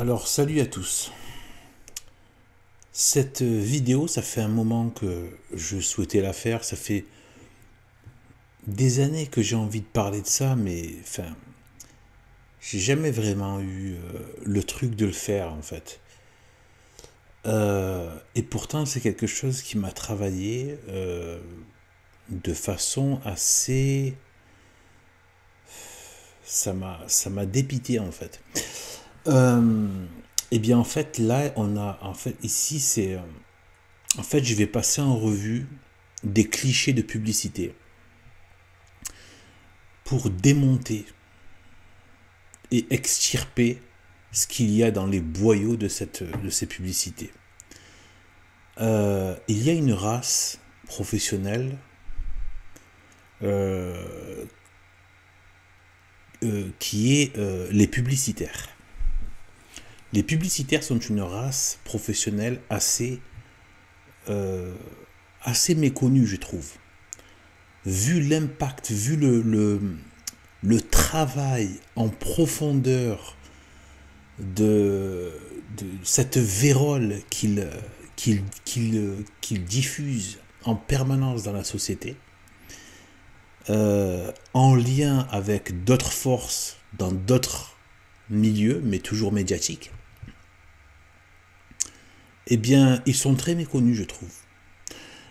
Alors salut à tous. Cette vidéo, ça fait un moment que je souhaitais la faire. Ça fait des années que j'ai envie de parler de ça, mais enfin, j'ai jamais vraiment eu le truc de le faire en fait. Et pourtant, c'est quelque chose qui m'a travaillé de façon assez. Ça m'a dépité en fait. Euh, et bien en fait là, on a en fait ici c'est en fait, je vais passer en revue des clichés de publicité pour démonter et extirper ce qu'il y a dans les boyaux de ces publicités. Il y a une race professionnelle euh, qui est les publicitaires. Les publicitaires sont une race professionnelle euh, assez méconnue, je trouve. Vu l'impact, vu le travail en profondeur de cette vérole qu'il diffuse en permanence dans la société, en lien avec d'autres forces dans d'autres milieux, mais toujours médiatiques, eh bien, ils sont très méconnus, je trouve.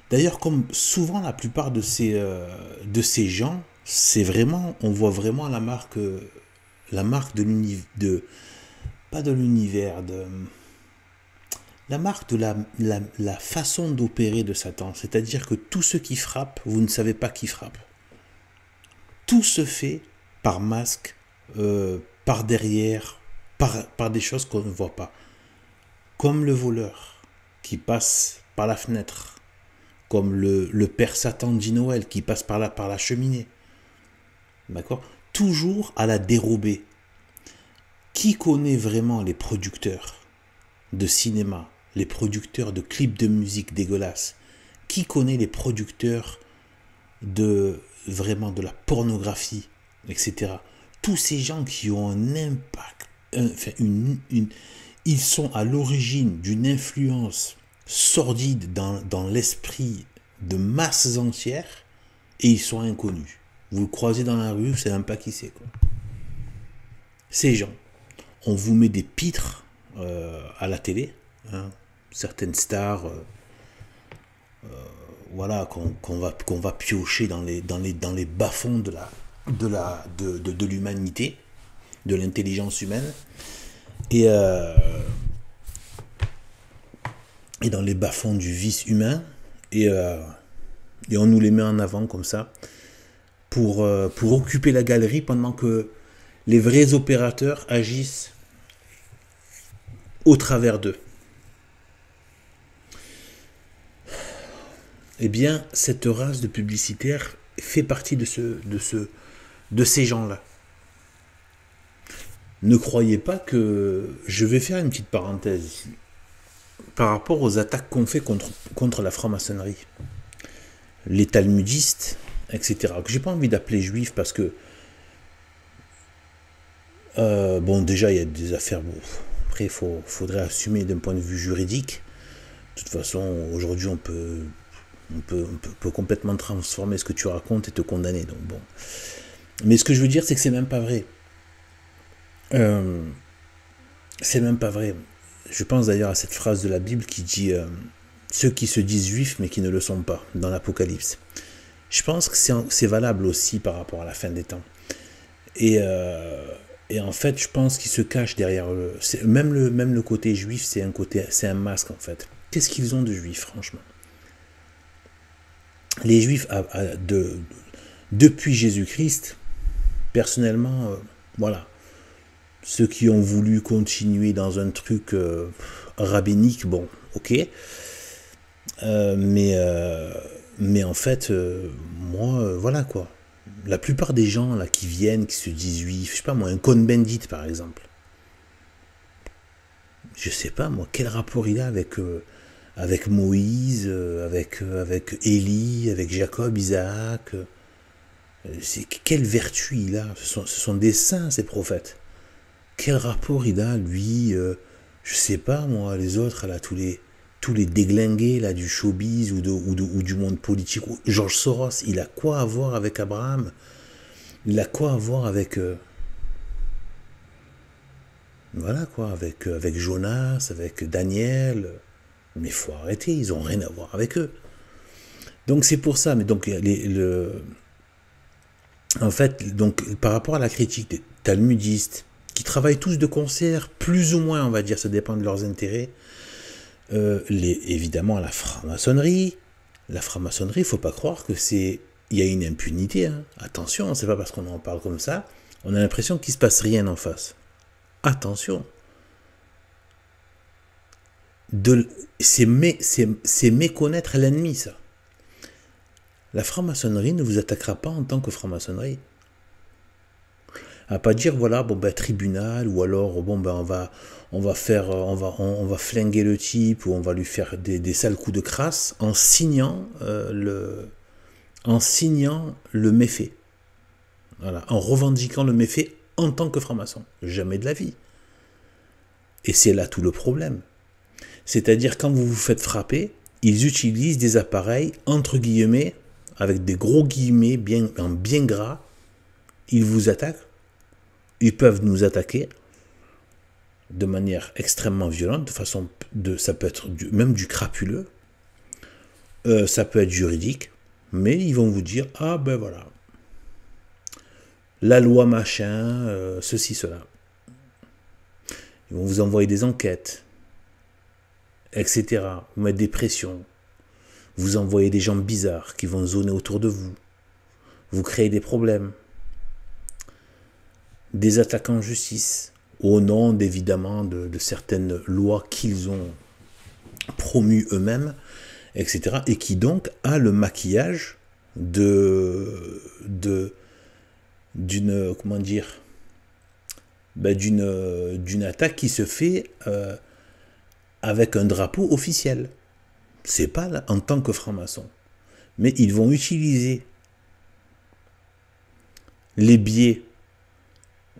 D'ailleurs, comme souvent la plupart de ces gens, c'est vraiment, on voit vraiment la marque de l'univers, pas de l'univers, la marque de la façon d'opérer de Satan. C'est-à-dire que tout ce qui frappe, vous ne savez pas qui frappe. Tout se fait par masque, par derrière, par des choses qu'on ne voit pas. Comme le voleur qui passe par la fenêtre, comme le père Satan dit Noël qui passe par la cheminée. D'accord? Toujours à la dérobée. Qui connaît vraiment les producteurs de cinéma, les producteurs de clips de musique dégueulasses? Qui connaît les producteurs de vraiment de la pornographie, etc. Tous ces gens qui ont un impact, enfin ils sont à l'origine d'une influence sordide dans l'esprit de masses entières et ils sont inconnus. Vous le croisez dans la rue, vous ne savez même pas qui c'est, quoi. Ces gens, on vous met des pitres à la télé, hein, certaines stars, voilà, qu'on va piocher dans les bas-fonds de l'humanité, de l'intelligence humaine, et, euh, et dans les bas-fonds du vice humain, et on nous les met en avant comme ça, pour occuper la galerie pendant que les vrais opérateurs agissent au travers d'eux. Eh bien, cette race de publicitaires fait partie de ces gens-là. Ne croyez pas que... Je vais faire une petite parenthèse ici. Par rapport aux attaques qu'on fait contre la franc-maçonnerie, les talmudistes, etc., que j'ai pas envie d'appeler juifs parce que... bon, déjà, il y a des affaires... Bon, après, faudrait assumer d'un point de vue juridique. De toute façon, aujourd'hui, on peut complètement transformer ce que tu racontes et te condamner. Donc bon. Mais ce que je veux dire, c'est que c'est même pas vrai. C'est même pas vrai. Je pense d'ailleurs à cette phrase de la Bible qui dit ceux qui se disent juifs mais qui ne le sont pas, dans l'Apocalypse. Je pense que c'est valable aussi par rapport à la fin des temps. Et en fait, je pense qu'il se cache derrière même le côté juif, c'est un masque en fait. Qu'est-ce qu'ils ont de juifs, franchement? Les juifs, depuis Jésus-Christ, personnellement, voilà. Ceux qui ont voulu continuer dans un truc rabbinique, bon, ok. Mais en fait, moi, voilà quoi. La plupart des gens là qui viennent, qui se disent juifs, je sais pas moi, un Cohn-Bendit par exemple. Je sais pas moi, quel rapport il a avec Moïse, avec Élie, avec Jacob, Isaac. Quelle vertu il a? Ce sont des saints, ces prophètes. quel rapport il a, lui, je sais pas moi, les autres, là, tous les déglingués là, du showbiz ou du monde politique. George Soros, il a quoi à voir avec Abraham? Il a quoi à voir avec... voilà quoi, avec Jonas, avec Daniel. Mais il faut arrêter, ils ont rien à voir avec eux. Donc c'est pour ça, mais donc en fait, donc par rapport à la critique des talmudistes, qui travaillent tous de concert, plus ou moins, on va dire, ça dépend de leurs intérêts, évidemment la franc-maçonnerie, il faut pas croire que c'est... Il y a une impunité, hein. Attention, c'est pas parce qu'on en parle comme ça, on a l'impression qu'il se passe rien en face. Attention. C'est méconnaître l'ennemi, ça. La franc-maçonnerie ne vous attaquera pas en tant que franc-maçonnerie. À pas dire, voilà, bon ben tribunal, ou alors bon ben on va flinguer le type, ou on va lui faire des sales coups de crasse en signant le méfait. Voilà, en revendiquant le méfait en tant que franc-maçon. Jamais de la vie. Et c'est là tout le problème. C'est-à-dire, quand vous vous faites frapper, ils utilisent des appareils, entre guillemets, avec des gros guillemets en bien gras. Ils vous attaquent. Ils peuvent nous attaquer de manière extrêmement violente, de façon ça peut être même du crapuleux, ça peut être juridique, mais ils vont vous dire, ah ben voilà, la loi machin, ceci, cela. Ils vont vous envoyer des enquêtes, etc. Vous mettre des pressions, vous envoyer des gens bizarres qui vont zoner autour de vous, vous créer des problèmes, des attaques en justice, au nom évidemment de certaines lois qu'ils ont promues eux-mêmes, etc. Et qui donc a le maquillage d'une comment dire, d'une attaque qui se fait avec un drapeau officiel. C'est pas là, en tant que franc-maçon. Mais ils vont utiliser les biais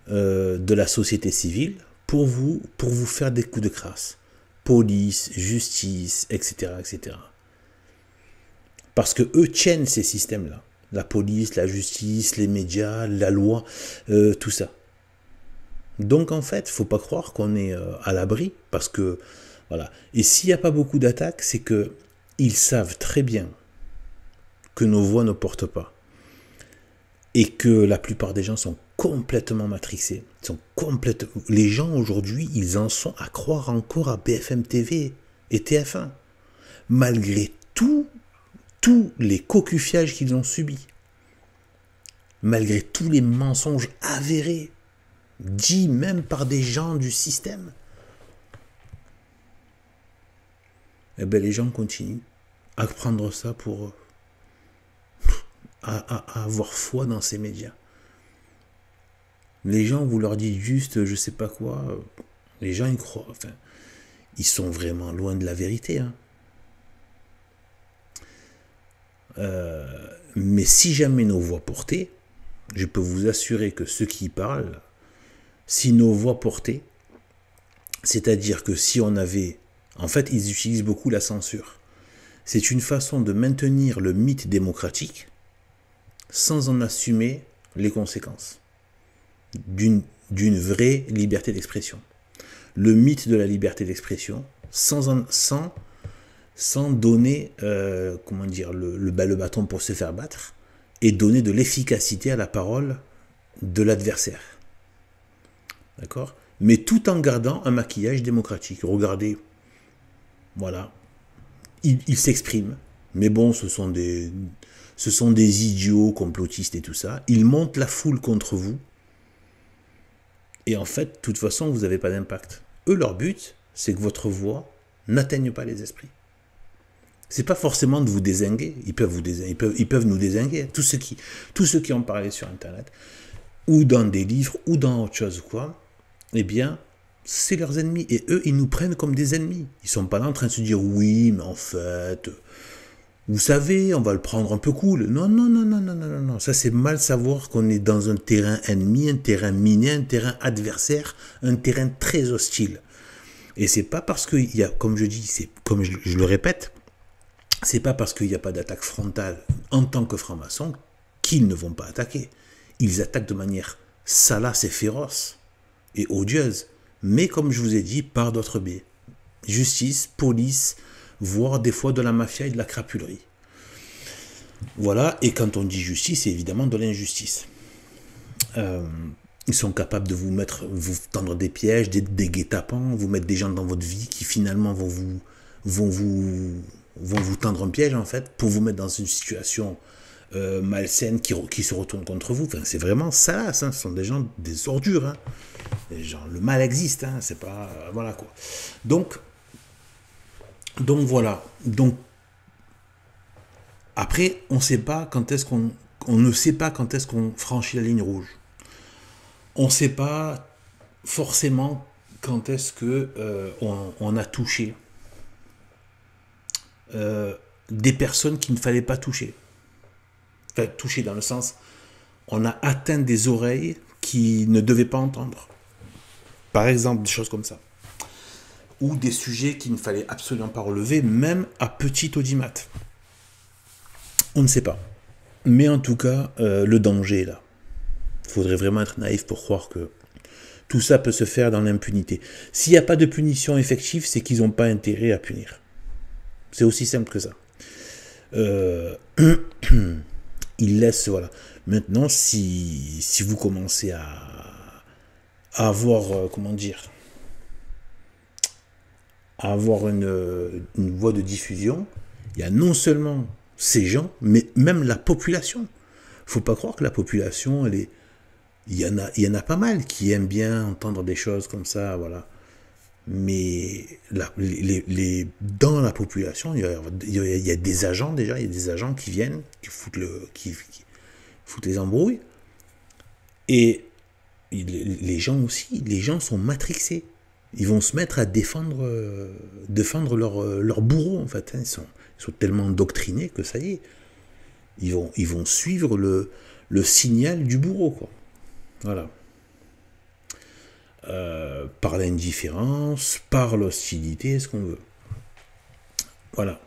de la société civile pour vous faire des coups de crasse. Police, justice, etc., etc. Parce que eux tiennent ces systèmes-là. La police, la justice, les médias, la loi, tout ça. Donc en fait, il ne faut pas croire qu'on est à l'abri, parce que, voilà. Et s'il n'y a pas beaucoup d'attaques, c'est qu'ils savent très bien que nos voix ne portent pas. Et que la plupart des gens sont complètement matrixés. Les gens aujourd'hui, ils en sont à croire encore à BFM TV et TF1. Malgré tous les cocufiages qu'ils ont subis. Malgré tous les mensonges avérés, dits même par des gens du système. Eh bien, les gens continuent à prendre ça pour... à avoir foi dans ces médias. Les gens, vous leur dites juste, je sais pas quoi, les gens y croient. Enfin, ils sont vraiment loin de la vérité. Hein. Mais si jamais nos voix portaient, je peux vous assurer que ceux qui y parlent, si nos voix portaient, c'est-à-dire que si on avait... En fait, ils utilisent beaucoup la censure. C'est une façon de maintenir le mythe démocratique sans en assumer les conséquences d'une vraie liberté d'expression. Le mythe de la liberté d'expression sans donner comment dire, le bâton pour se faire battre et donner de l'efficacité à la parole de l'adversaire. D'accord ? Mais tout en gardant un maquillage démocratique. Regardez, voilà, il s'exprime, mais bon, ce sont des idiots complotistes et tout ça. Ils montent la foule contre vous. Et en fait, de toute façon, vous n'avez pas d'impact. Eux, leur but, c'est que votre voix n'atteigne pas les esprits. C'est pas forcément de vous dézinguer. Ils peuvent nous dézinguer. Tous ceux qui ont parlé sur Internet, ou dans des livres, ou dans autre chose ou quoi, eh bien, c'est leurs ennemis. Et eux, ils nous prennent comme des ennemis. Ils sont pas là en train de se dire, oui, mais en fait, Vous savez, on va le prendre un peu cool. Non, non, non, non, non, non, non, non. Ça, c'est mal savoir qu'on est dans un terrain ennemi, un terrain miné, un terrain adversaire, un terrain très hostile. Et c'est pas parce qu'il y a, comme je dis, c'est comme je le répète, c'est pas parce qu'il n'y a pas d'attaque frontale en tant que franc-maçon qu'ils ne vont pas attaquer. Ils attaquent de manière salace et féroce et odieuse, mais comme je vous ai dit, par d'autres biais. Justice, police, voire des fois de la mafia et de la crapulerie. Voilà, et quand on dit justice, c'est évidemment de l'injustice. Ils sont capables de vous tendre des pièges, des guet-apens, vous mettre des gens dans votre vie qui finalement vont vous tendre un piège en fait, pour vous mettre dans une situation malsaine qui se retourne contre vous. Enfin, c'est vraiment salace, hein. Ce sont des gens, des ordures. Hein. Les gens, le mal existe, hein. C'est pas... voilà quoi. Donc voilà. Donc, après, on ne sait pas quand est-ce qu'on franchit la ligne rouge. On ne sait pas forcément quand est-ce que on a touché des personnes qu'il ne fallait pas toucher. Enfin, toucher dans le sens, on a atteint des oreilles qui ne devaient pas entendre. Par exemple, des choses comme ça. Ou des sujets qu'il ne fallait absolument pas relever, même à petit audimat. On ne sait pas. Mais en tout cas, le danger est là. Il faudrait vraiment être naïf pour croire que tout ça peut se faire dans l'impunité. S'il n'y a pas de punition effective, c'est qu'ils n'ont pas intérêt à punir. C'est aussi simple que ça. Ils laissent, voilà. Maintenant, si vous commencez à avoir, comment dire, à avoir une voie de diffusion, il y a non seulement ces gens, mais même la population. Faut pas croire que la population, il y en a pas mal qui aiment bien entendre des choses comme ça, voilà. Mais dans la population, il y a des agents déjà, il y a des agents qui viennent, qui foutent les embrouilles. Et les gens aussi, les gens sont matrixés. Ils vont se mettre à défendre leur bourreau, en fait. Ils sont tellement endoctrinés que ça y est. Ils vont suivre le signal du bourreau, quoi. Voilà. Par l'indifférence, par l'hostilité, ce qu'on veut. Voilà.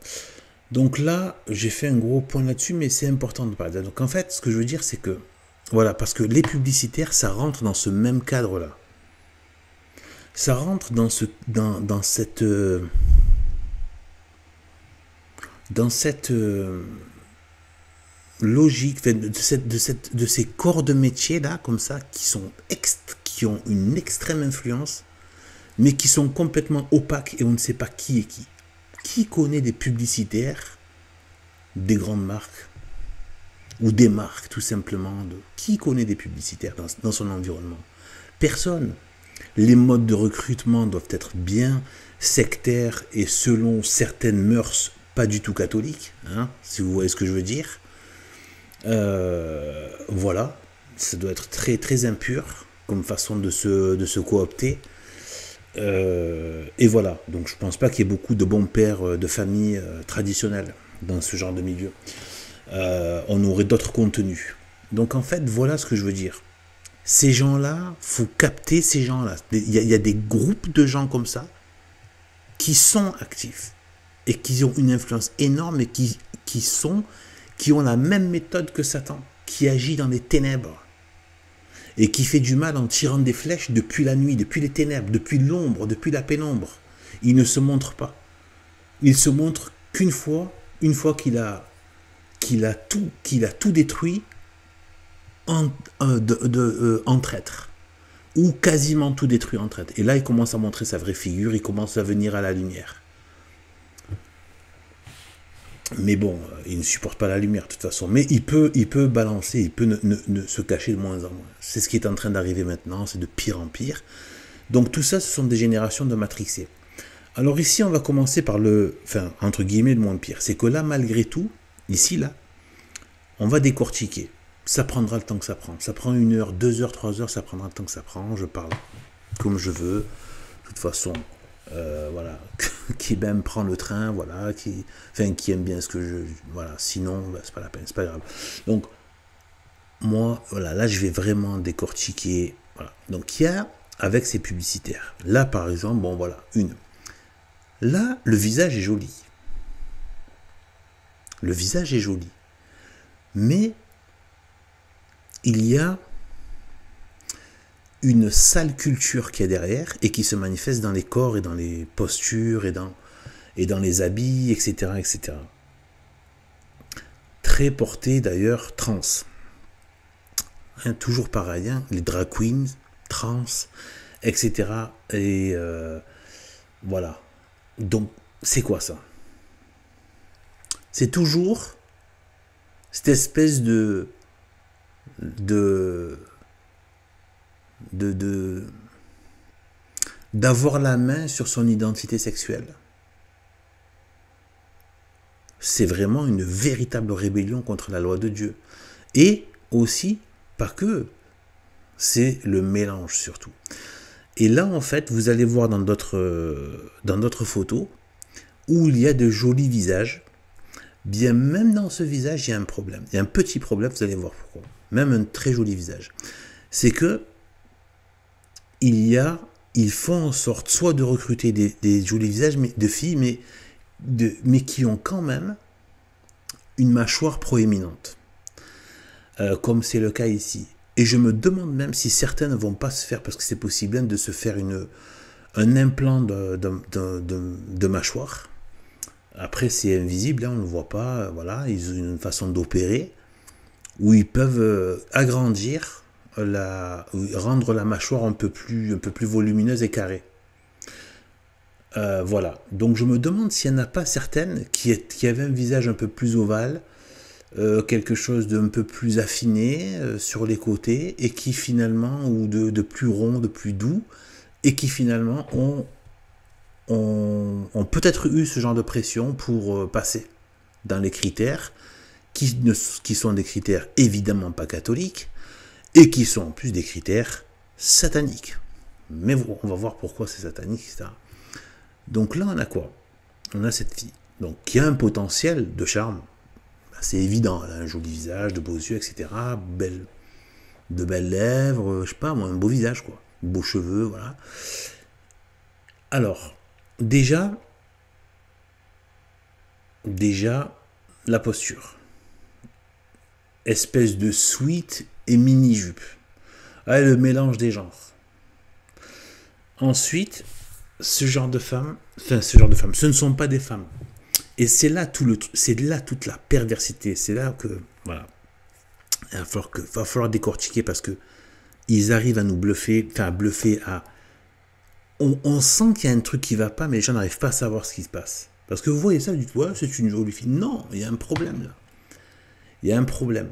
Donc là, j'ai fait un gros point là-dessus, mais c'est important de parler. Donc en fait, ce que je veux dire, c'est que, voilà, parce que les publicitaires, ça rentre dans ce même cadre-là. Ça rentre dans cette logique, de ces corps de métier là, comme ça, qui ont une extrême influence, mais qui sont complètement opaques et on ne sait pas qui est qui. Qui connaît des publicitaires des grandes marques ou des marques tout simplement qui connaît des publicitaires dans son environnement? Personne. Les modes de recrutement doivent être bien sectaires et selon certaines mœurs pas du tout catholiques, hein, si vous voyez ce que je veux dire. Voilà, ça doit être très très impur comme façon de se coopter. Et voilà, donc je pense pas qu'il y ait beaucoup de bons pères de famille traditionnels dans ce genre de milieu. On aurait d'autres contenus. Donc en fait, voilà ce que je veux dire. Ces gens-là, faut capter ces gens-là. Il y a des groupes de gens comme ça qui sont actifs et qui ont une influence énorme et qui ont la même méthode que Satan, qui agit dans les ténèbres et qui fait du mal en tirant des flèches depuis la nuit, depuis les ténèbres, depuis l'ombre, depuis la pénombre. Il ne se montre pas. Il se montre qu'une fois, qu'il a tout détruit en traître, ou quasiment tout détruit en traître. Et là, il commence à montrer sa vraie figure, il commence à venir à la lumière. Mais bon, il ne supporte pas la lumière de toute façon. Mais il peut balancer, il peut ne se cacher de moins en moins. C'est ce qui est en train d'arriver maintenant, c'est de pire en pire. Donc tout ça, ce sont des générations de matrixés. Alors ici, on va commencer par entre guillemets, le moins pire. C'est que là, malgré tout, ici, là, on va décortiquer. Ça prendra le temps que ça prend. Ça prend 1 heure, 2 heures, 3 heures, ça prendra le temps que ça prend. Je parle comme je veux. De toute façon, voilà, qui même prend le train, voilà, qui aime bien ce que je, voilà, sinon, bah, c'est pas la peine, c'est pas grave. Donc, moi, voilà, là, je vais vraiment décortiquer, voilà. Donc, il y a, avec ces publicitaires, là, par exemple, bon, voilà, là, le visage est joli. Le visage est joli. Mais, il y a une sale culture qui est derrière et qui se manifeste dans les corps et dans les postures et dans les habits, etc., etc. Très porté d'ailleurs trans. Hein, toujours pareil, hein, les drag queens, trans, etc. Et voilà. Donc, c'est quoi ça? C'est toujours cette espèce de d'avoir la main sur son identité sexuelle. C'est vraiment une véritable rébellion contre la loi de Dieu. Et aussi, pas que, c'est le mélange surtout. Et là, en fait, vous allez voir dans d'autres photos où il y a de jolis visages. Bien, même dans ce visage, il y a un problème. Il y a un petit problème, vous allez voir pourquoi. Même un très joli visage. C'est que ils font en sorte soit de recruter des jolis visages de filles, mais qui ont quand même une mâchoire proéminente, comme c'est le cas ici. Et je me demande même si certaines ne vont pas se faire, parce que c'est possible, hein, de se faire un implant de mâchoire. Après, c'est invisible, hein, on ne le voit pas. Voilà, ils ont une façon d'opérer où ils peuvent agrandir, rendre la mâchoire un peu plus volumineuse et carrée. Voilà, donc je me demande s'il n'y en a pas certaines qui avaient un visage un peu plus ovale, quelque chose d'un peu plus affiné sur les côtés, et qui finalement, ou de plus rond, de plus doux, et qui finalement ont peut-être eu ce genre de pression pour passer dans les critères, qui sont des critères évidemment pas catholiques, et qui sont en plus des critères sataniques. Mais on va voir pourquoi c'est satanique, etc. Donc là, on a quoi? On a cette fille, donc, qui a un potentiel de charme. C'est évident, elle a un joli visage, de beaux yeux, etc. De belles lèvres, je sais pas, un beau visage, quoi. Beaux cheveux, voilà. Alors, déjà, la posture. Espèce de sweat et mini-jupe. Ah, le mélange des genres. Ensuite, ce genre de femmes, ce ne sont pas des femmes. Et c'est là toute la perversité. C'est là que, voilà, il va falloir décortiquer, parce que ils arrivent à nous bluffer, on sent qu'il y a un truc qui va pas, mais les gens n'arrivent pas à savoir ce qui se passe. Parce que vous voyez ça, vous dites, ouais, c'est une jolie fille. Non, il y a un problème là. Il y a un problème.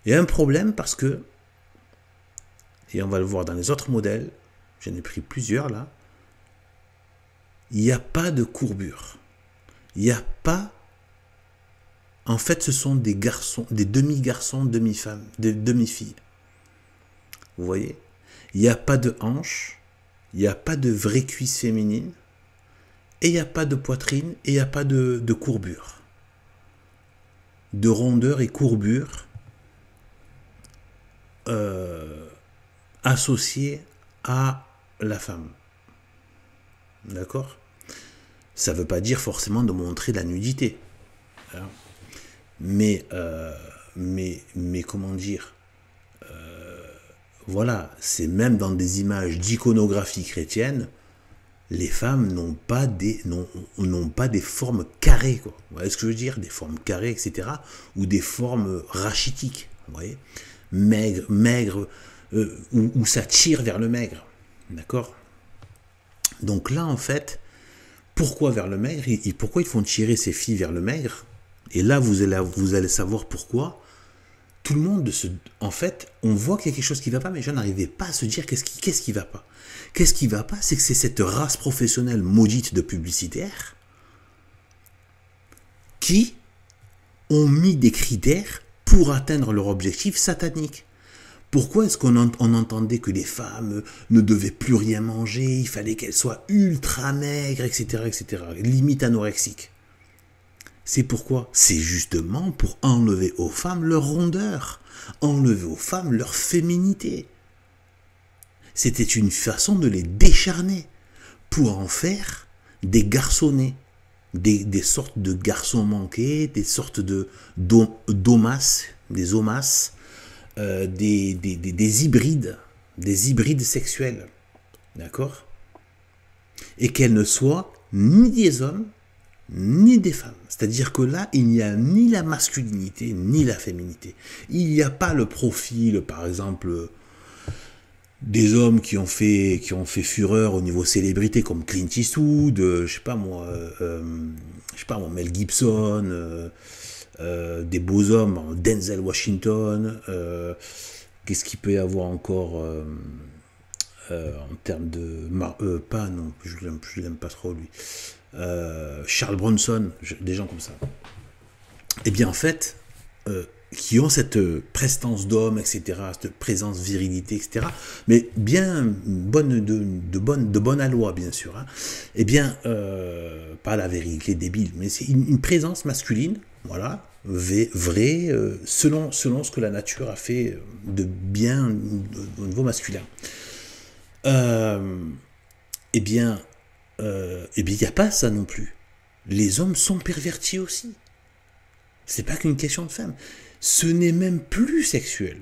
Il y a un problème parce que, et on va le voir dans les autres modèles, j'en ai pris plusieurs là, il n'y a pas de courbure. Il n'y a pas... En fait, ce sont des garçons, des demi-garçons, demi-femmes, des demi-filles. Vous voyez? Il n'y a pas de hanches, il n'y a pas de vraie cuisse féminine, et il n'y a pas de poitrine, et il n'y a pas de courbure. De rondeur et courbure associées à la femme. D'accord? Ça ne veut pas dire forcément de montrer la nudité. Hein? Mais comment dire, voilà, c'est même dans des images d'iconographie chrétienne, les femmes n'ont pas des formes carrées, quoi. Vous voyez ce que je veux dire? Des formes carrées, etc. Ou des formes rachitiques, vous voyez? Maigres, où ça tire vers le maigre. D'accord? Donc là, en fait, pourquoi vers le maigre? Pourquoi ils font tirer ces filles vers le maigre? Et là, vous allez savoir pourquoi. Tout le monde, en fait, on voit qu'il y a quelque chose qui ne va pas, mais les gens n'arrivaient pas à se dire qu'est-ce qui ne va pas. Qu'est-ce qui ne va pas? C'est que c'est cette race professionnelle maudite de publicitaires qui ont mis des critères pour atteindre leur objectif satanique. Pourquoi est-ce on entendait que les femmes ne devaient plus rien manger, il fallait qu'elles soient ultra maigres, etc., limite anorexiques? C'est pourquoi? C'est justement pour enlever aux femmes leur rondeur, enlever aux femmes leur féminité. C'était une façon de les décharner pour en faire des garçonnets, des sortes de garçons manqués, des sortes de d'omas, des omas, des hybrides sexuels, d'accord? Et qu'elles ne soient ni des hommes, ni des femmes. C'est-à-dire que là, il n'y a ni la masculinité, ni la féminité. Il n'y a pas le profil, par exemple, des hommes qui ont fait fureur au niveau célébrité, comme Clint Eastwood, je sais pas moi, Mel Gibson, des beaux hommes, Denzel Washington, qu'est-ce qu'il peut y avoir encore en termes de... je l'aime pas trop lui. Charles Bronson, des gens comme ça. Eh bien en fait, qui ont cette prestance d'homme, etc., cette présence virilité, etc., mais bien de bonne aloi, bien sûr. Hein. Eh bien, pas la virilité débile, mais c'est une présence masculine, voilà, vraie, selon ce que la nature a fait de bien au niveau masculin. Eh bien, il n'y a pas ça non plus. Les hommes sont pervertis aussi. C'est pas qu'une question de femme. Ce n'est même plus sexuel.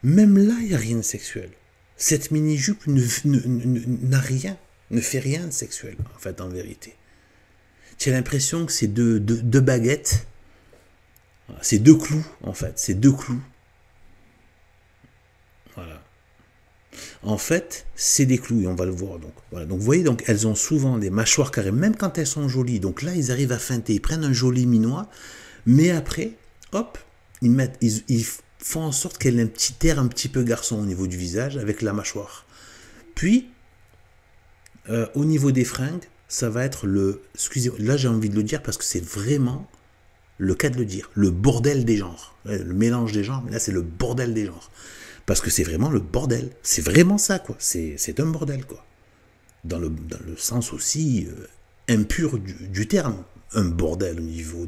Même là, il n'y a rien de sexuel. Cette mini-jupe n'a rien, ne fait rien de sexuel, en fait, en vérité. Tu as l'impression que c'est deux baguettes, c'est deux clous, en fait, c'est deux clous. Voilà. En fait, c'est des clous, et on va le voir. Donc, voilà. Donc, vous voyez, donc, elles ont souvent des mâchoires carrées, même quand elles sont jolies. Donc là, ils arrivent à feinter, ils prennent un joli minois, mais après, hop, ils font en sorte qu'elle ait un petit air un petit peu garçon au niveau du visage, avec la mâchoire. Puis, au niveau des fringues, ça va être excusez-moi, là j'ai envie de le dire parce que c'est vraiment le cas de le dire, le bordel des genres. Le mélange des genres, mais là c'est le bordel des genres. Parce que c'est vraiment le bordel. C'est vraiment ça, quoi. C'est un bordel, quoi. Dans le sens aussi impur du terme. Un bordel au niveau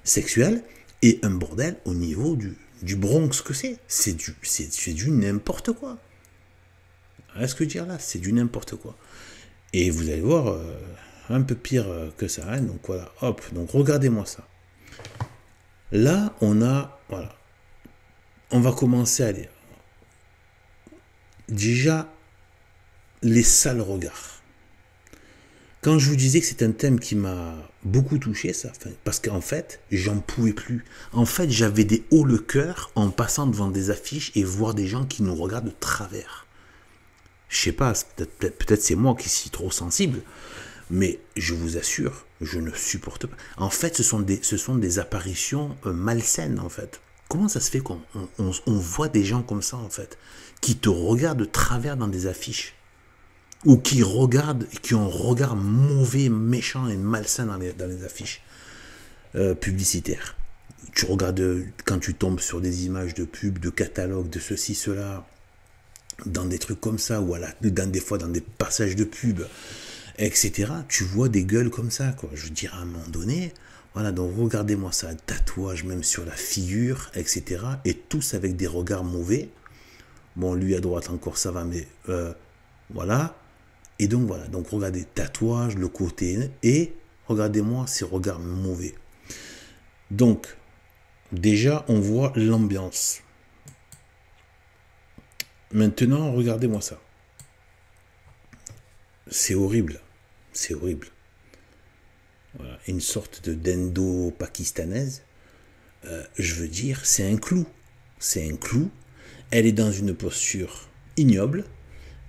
sexuel et un bordel au niveau du Bronx que c'est. C'est du n'importe quoi. Est-ce que dire là? C'est du n'importe quoi. Et vous allez voir, un peu pire que ça. Hein. Donc voilà, hop. Donc regardez-moi ça. Là, on a... Voilà. On va commencer à lire. Déjà, les sales regards. Quand je vous disais que c'est un thème qui m'a beaucoup touché, ça, parce qu'en fait, j'en pouvais plus. En fait, j'avais des hauts le cœur en passant devant des affiches et voir des gens qui nous regardent de travers. Je sais pas, peut-être c'est moi qui suis trop sensible, mais je vous assure, je ne supporte pas. En fait, ce sont des apparitions malsaines, en fait. Comment ça se fait qu'on voit des gens comme ça, en fait, qui te regardent de travers dans des affiches, ou qui ont un regard mauvais, méchant et malsain dans les affiches publicitaires. Tu regardes, quand tu tombes sur des images de pub, de catalogues, de ceci, cela, dans des trucs comme ça, ou des fois dans des passages de pub, etc., tu vois des gueules comme ça, quoi. Je veux dire, à un moment donné... Voilà, donc regardez-moi ça, tatouage même sur la figure, etc. Et tous avec des regards mauvais. Bon, lui à droite encore ça va, mais voilà. Et donc voilà, donc regardez, tatouage, le côté, et regardez-moi ces regards mauvais. Donc, déjà, on voit l'ambiance. Maintenant, regardez-moi ça. C'est horrible, c'est horrible. Voilà, une sorte de d'endo-pakistanaise, je veux dire, c'est un clou. C'est un clou. Elle est dans une posture ignoble.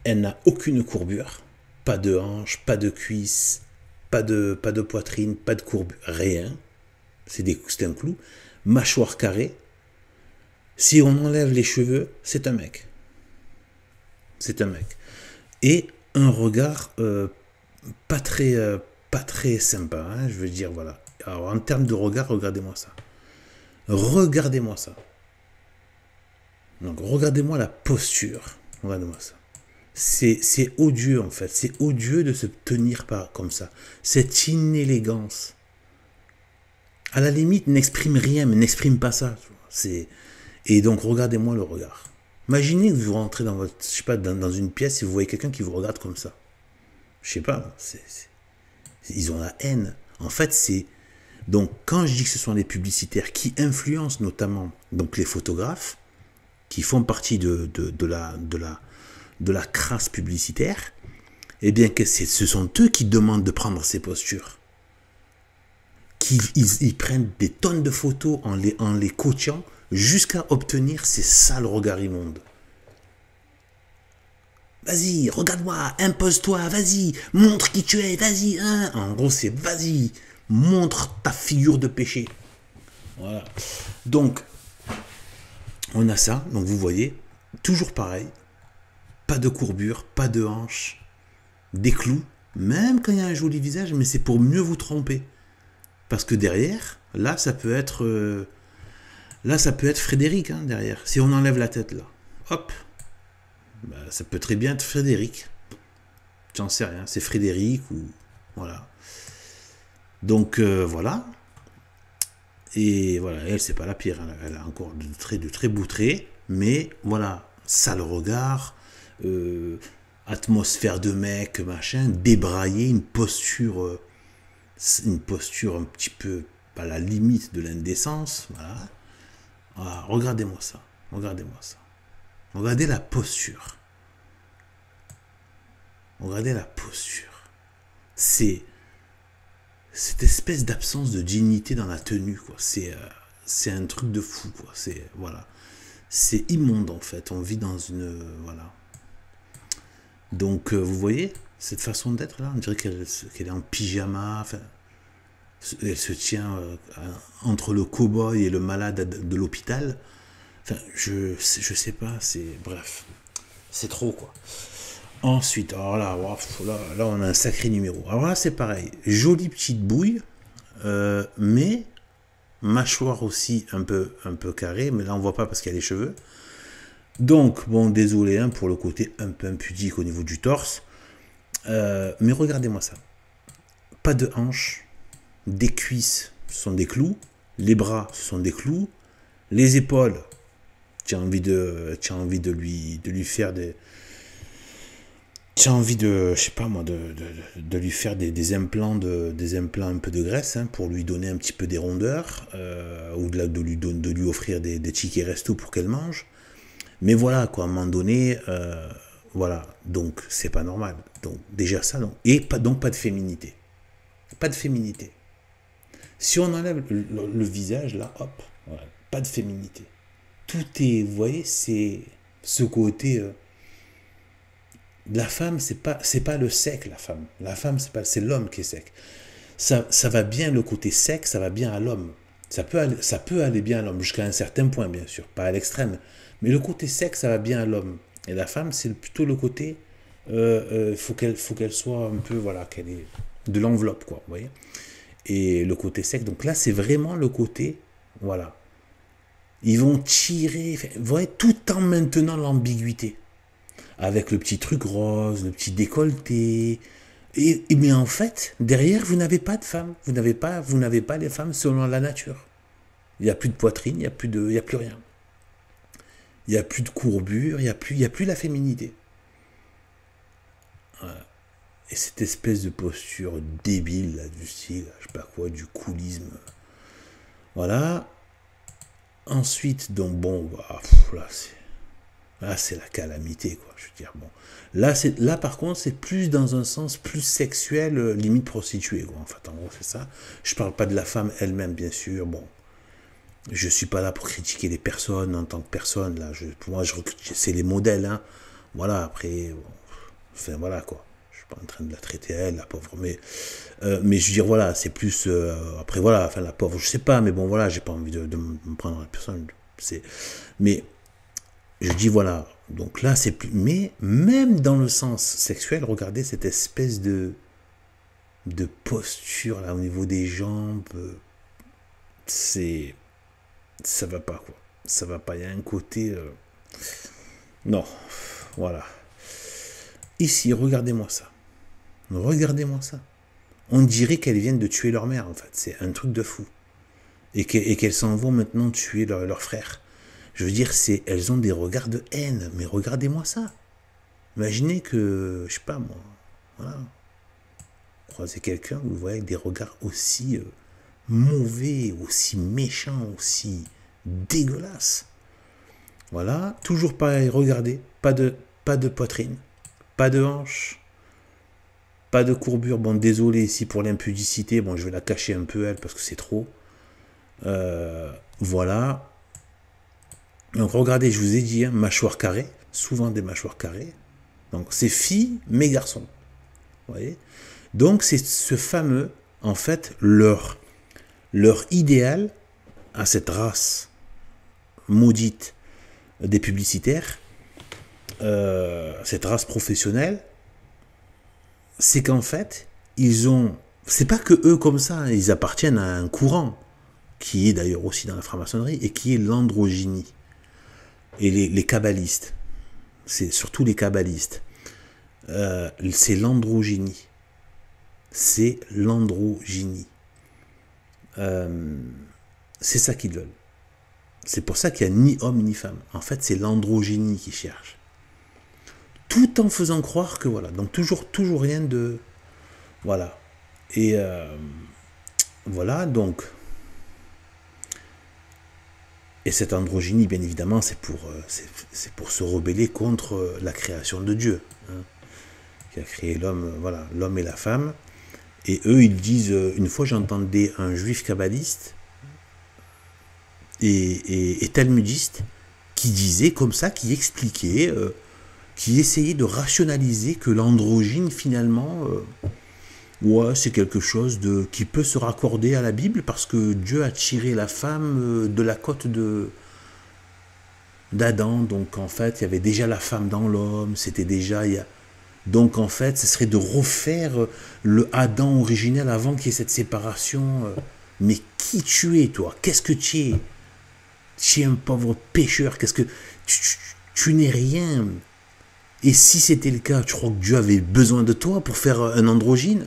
Elle n'a aucune courbure. Pas de hanche, pas de cuisse, pas de poitrine, pas de courbure, rien. C'est un clou. Mâchoire carrée. Si on enlève les cheveux, c'est un mec. C'est un mec. Et un regard pas très sympa, hein, je veux dire, voilà. Alors, en termes de regard, regardez-moi ça. Regardez-moi ça. Donc, regardez-moi la posture. Regardez-moi ça. C'est odieux, en fait. C'est odieux de se tenir comme ça. Cette inélégance. À la limite, n'exprime rien, mais n'exprime pas ça. Et donc, regardez-moi le regard. Imaginez que vous rentrez dans votre, je sais pas, dans une pièce et vous voyez quelqu'un qui vous regarde comme ça. Je sais pas, ils ont la haine. En fait, c'est... Donc, quand je dis que ce sont les publicitaires qui influencent notamment donc les photographes, qui font partie de la crasse publicitaire, eh bien, ce sont eux qui demandent de prendre ces postures. Ils prennent des tonnes de photos en les coachant jusqu'à obtenir ces sales regards immondes. Vas-y, regarde-moi, impose-toi, vas-y, montre qui tu es, vas-y, hein. En gros, c'est vas-y, montre ta figure de péché. Voilà. Donc, on a ça, donc vous voyez, toujours pareil, pas de courbure, pas de hanche, des clous, même quand il y a un joli visage, mais c'est pour mieux vous tromper. Parce que derrière, là, ça peut être Frédéric, hein, derrière. Si on enlève la tête, là, hop, bah, ça peut très bien être Frédéric. J'en sais rien, c'est Frédéric ou... Voilà. Donc, voilà. Et voilà, elle, c'est pas la pire. Hein. Elle a encore de très beaux traits. Mais, voilà, sale regard, atmosphère de mec, machin, débraillé, une posture un petit peu à la limite de l'indécence. Voilà. Voilà, regardez-moi ça. Regardez-moi ça. Regardez la posture. Regardez la posture. C'est cette espèce d'absence de dignité dans la tenue, quoi. C'est un truc de fou, quoi. Voilà. C'est immonde, en fait. On vit dans une... voilà. Donc, vous voyez, cette façon d'être, là, on dirait qu'elle est en pyjama. Enfin, elle se tient entre le cow-boy et le malade de l'hôpital. Enfin, je sais pas, bref. C'est trop, quoi. Ensuite, alors là, on a un sacré numéro. Alors là, c'est pareil. Jolie petite bouille, mais mâchoire aussi un peu carrée, mais là, on voit pas parce qu'il y a les cheveux. Donc, bon, désolé hein, pour le côté un peu impudique au niveau du torse. Mais regardez-moi ça. Pas de hanches, des cuisses, ce sont des clous. Les bras, ce sont des clous. Les épaules, tu as envie de lui faire des... Tu as envie de, je sais pas moi, de lui faire des implants un peu de graisse hein, pour lui donner un petit peu des rondeurs ou de lui offrir des tickets resto pour qu'elle mange. Mais voilà, quoi, à un moment donné, voilà, donc c'est pas normal. Donc déjà ça, donc, et donc pas de féminité. Pas de féminité. Si on enlève le visage, là, hop, voilà, pas de féminité. Tout est, vous voyez, c'est ce côté... la femme, c'est pas le sec, la femme. La femme, c'est l'homme qui est sec. Ça va bien le côté sec, ça va bien à l'homme. Ça peut aller bien à l'homme, jusqu'à un certain point, bien sûr, pas à l'extrême. Mais le côté sec, ça va bien à l'homme. Et la femme, c'est plutôt le côté, faut qu'elle soit un peu, voilà, qu'elle ait de l'enveloppe, quoi, vous voyez. Et le côté sec, donc là, c'est vraiment le côté, voilà. Ils vont tirer, vous voyez, tout en maintenant l'ambiguïté. Avec le petit truc rose, le petit décolleté. Mais en fait, derrière, vous n'avez pas de femme. Vous n'avez pas les femmes selon la nature. Il n'y a plus de poitrine, il n'y a plus rien. Il n'y a plus de courbure, il n'y a plus la féminité. Voilà. Et cette espèce de posture débile, là, du style, je sais pas quoi, du coolisme. Voilà. Ensuite, donc bon, bah, là, c'est la calamité, quoi. Je veux dire, bon. Là, par contre, c'est plus dans un sens plus sexuel, limite prostituée, quoi. En fait, en gros, c'est ça. Je parle pas de la femme elle-même, bien sûr. Bon, je suis pas là pour critiquer les personnes en tant que personne. Là, pour moi, c'est les modèles, hein. Voilà. Après, bon, enfin, voilà, quoi. Je suis pas en train de la traiter elle, la pauvre, mais je veux dire, voilà, c'est plus. Après, voilà, enfin, la pauvre, je sais pas, mais bon, voilà, j'ai pas envie de me prendre la personne. Mais je dis voilà, donc là c'est plus... Mais même dans le sens sexuel, regardez cette espèce de posture là au niveau des jambes, ça va pas quoi. Ça va pas, il y a un côté... Non, voilà. Ici, regardez-moi ça. Regardez-moi ça. On dirait qu'elles viennent de tuer leur mère, en fait. C'est un truc de fou. Et qu'elles s'en vont maintenant tuer leur frère. Je veux dire, elles ont des regards de haine. Mais regardez-moi ça. Imaginez que, je sais pas moi, voilà, croisez quelqu'un, vous voyez avec des regards aussi mauvais, aussi méchants, aussi dégueulasses. Voilà, toujours pareil, regardez, pas de poitrine, pas de hanche, pas de courbure. Bon, désolé ici pour l'impudicité, bon, je vais la cacher un peu elle parce que c'est trop. Voilà. Donc regardez, je vous ai dit, hein, mâchoire carrée, souvent des mâchoires carrées. Donc c'est filles, mais garçons. Vous voyez. Donc c'est ce fameux, en fait, leur idéal à cette race maudite des publicitaires, cette race professionnelle, c'est qu'en fait, ils ont... C'est pas que eux comme ça, ils appartiennent à un courant, qui est d'ailleurs aussi dans la franc-maçonnerie, et qui est l'androgynie. Et les kabbalistes, c'est surtout les kabbalistes, c'est l'androgynie. C'est l'androgynie. C'est ça qu'ils veulent. C'est pour ça qu'il n'y a ni homme ni femme. En fait, c'est l'androgynie qu'ils cherchent. Tout en faisant croire que voilà. Donc toujours rien de... Voilà. Et voilà, donc... Et cette androgynie, bien évidemment, c'est pour se rebeller contre la création de Dieu, hein, qui a créé l'homme, voilà, l'homme et la femme. Et eux, ils disent, une fois j'entendais un juif kabbaliste et talmudiste qui disait comme ça, qui expliquait, qui essayait de rationaliser que l'androgyne, finalement, ouais, c'est quelque chose qui peut se raccorder à la Bible parce que Dieu a tiré la femme de la côte d'Adam. Donc en fait, il y avait déjà la femme dans l'homme, c'était déjà... Donc en fait, ce serait de refaire le Adam originel avant qu'il y ait cette séparation. Mais qui tu es, toi? Qu'est-ce que tu es? Tu es un pauvre pécheur. Qu'est-ce que... Tu n'es rien. Et si c'était le cas, tu crois que Dieu avait besoin de toi pour faire un androgyne?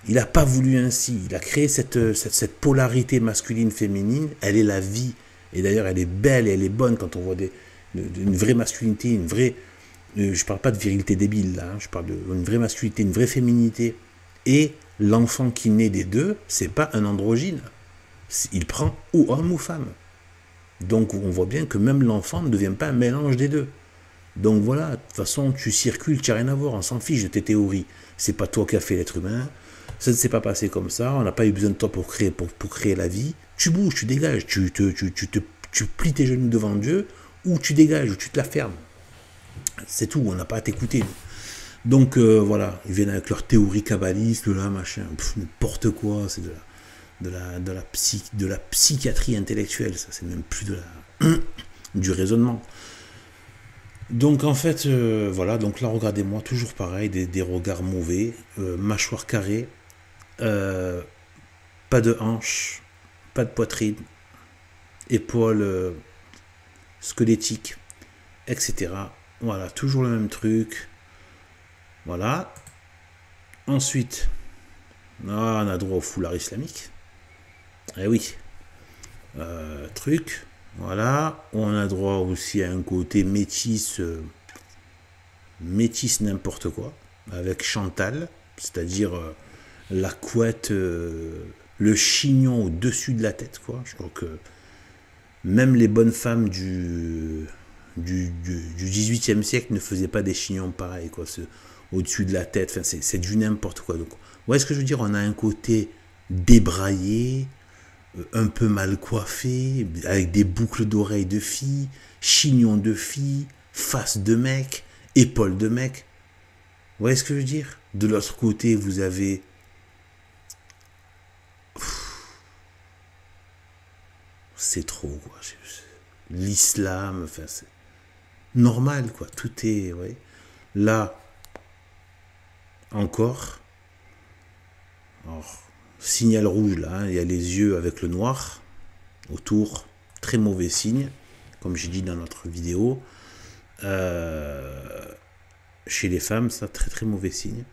Il n'a pas voulu ainsi. Il a créé cette polarité masculine-féminine. Elle est la vie. Et d'ailleurs, elle est belle et elle est bonne quand on voit une vraie masculinité, une vraie... je ne parle pas de virilité débile, là. Hein, je parle d'une vraie masculinité, une vraie féminité. Et l'enfant qui naît des deux, c'est pas un androgyne. Il prend ou homme ou femme. Donc on voit bien que même l'enfant ne devient pas un mélange des deux. Donc voilà, de toute façon, tu circules, tu n'as rien à voir, on s'en fiche de tes théories. C'est pas toi qui as fait l'être humain, ça ne s'est pas passé comme ça, on n'a pas eu besoin de toi pour créer la vie. Tu bouges, tu dégages, tu plies tes genoux devant Dieu, ou tu dégages, ou tu te la fermes. C'est tout, on n'a pas à t'écouter. Donc voilà, ils viennent avec leur théorie kabbaliste, là, machin, n'importe quoi, c'est de la psychiatrie intellectuelle, ça, c'est même plus du raisonnement. Donc en fait, voilà, donc là regardez-moi, toujours pareil, des regards mauvais, mâchoire carrée, pas de hanche, pas de poitrine, épaules squelettiques, etc. Voilà, toujours le même truc. Voilà. Ensuite, on a droit au foulard islamique. Eh oui. Truc. Voilà. On a droit aussi à un côté métis n'importe quoi. Avec Chantal. C'est-à-dire la couette, le chignon au-dessus de la tête, quoi. Je crois que même les bonnes femmes du 18e siècle ne faisaient pas des chignons pareils, quoi, au-dessus de la tête, enfin, c'est du n'importe quoi. Donc, vous voyez ce que je veux dire? On a un côté débraillé, un peu mal coiffé, avec des boucles d'oreilles de filles, chignon de filles, face de mec, épaules de mec. Vous voyez ce que je veux dire? De l'autre côté, vous avez... C'est trop, quoi. L'islam, enfin, c'est normal, quoi. Tout est... Ouais. Là, encore, alors, signal rouge, là, hein, il y a les yeux avec le noir autour, très mauvais signe. comme j'ai dit dans notre vidéo. Chez les femmes, ça, très très mauvais signe.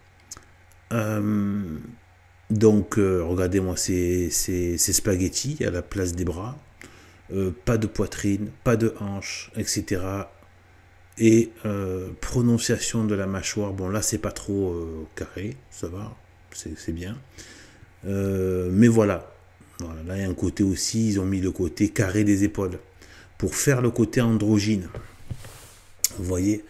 Donc, regardez-moi ces spaghettis à la place des bras. Pas de poitrine, pas de hanche, etc. Et prononciation de la mâchoire, bon là c'est pas trop carré, ça va, c'est bien. Mais voilà, là il y a un côté aussi, ils ont mis le côté carré des épaules pour faire le côté androgyne. Vous voyez,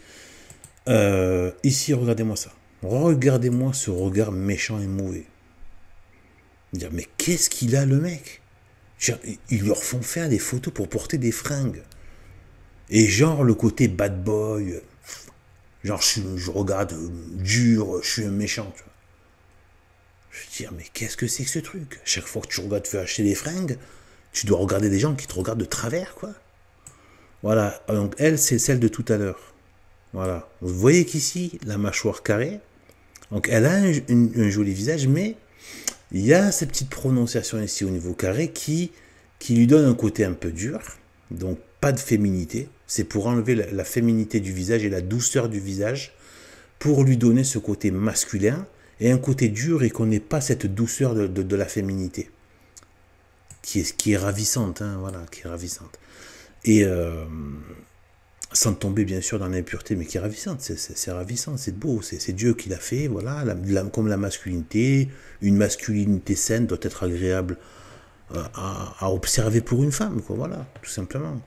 ici regardez-moi ça, regardez-moi ce regard méchant et mauvais. Dire mais qu'est-ce qu'il a le mec? Ils leur font faire des photos pour porter des fringues. Et genre le côté bad boy, genre je regarde dur, je suis un méchant. Tu vois. Je veux dire, mais qu'est-ce que c'est que ce truc? Chaque fois que tu regardes faire acheter des fringues, tu dois regarder des gens qui te regardent de travers, quoi. Voilà, donc elle, c'est celle de tout à l'heure. Voilà, vous voyez qu'ici, la mâchoire carrée, donc elle a un joli visage, mais il y a cette petite prononciation ici au niveau carré qui lui donne un côté un peu dur, donc pas de féminité. C'est pour enlever la féminité du visage et la douceur du visage, pour lui donner ce côté masculin et un côté dur et qu'on n'ait pas cette douceur de la féminité, qui est ravissante, hein, voilà, qui est ravissante. Et sans tomber bien sûr dans l'impureté, mais qui est ravissante, c'est ravissant, c'est beau, c'est Dieu qui l'a fait, voilà, comme la masculinité, une masculinité saine doit être agréable à observer pour une femme, quoi, voilà, tout simplement.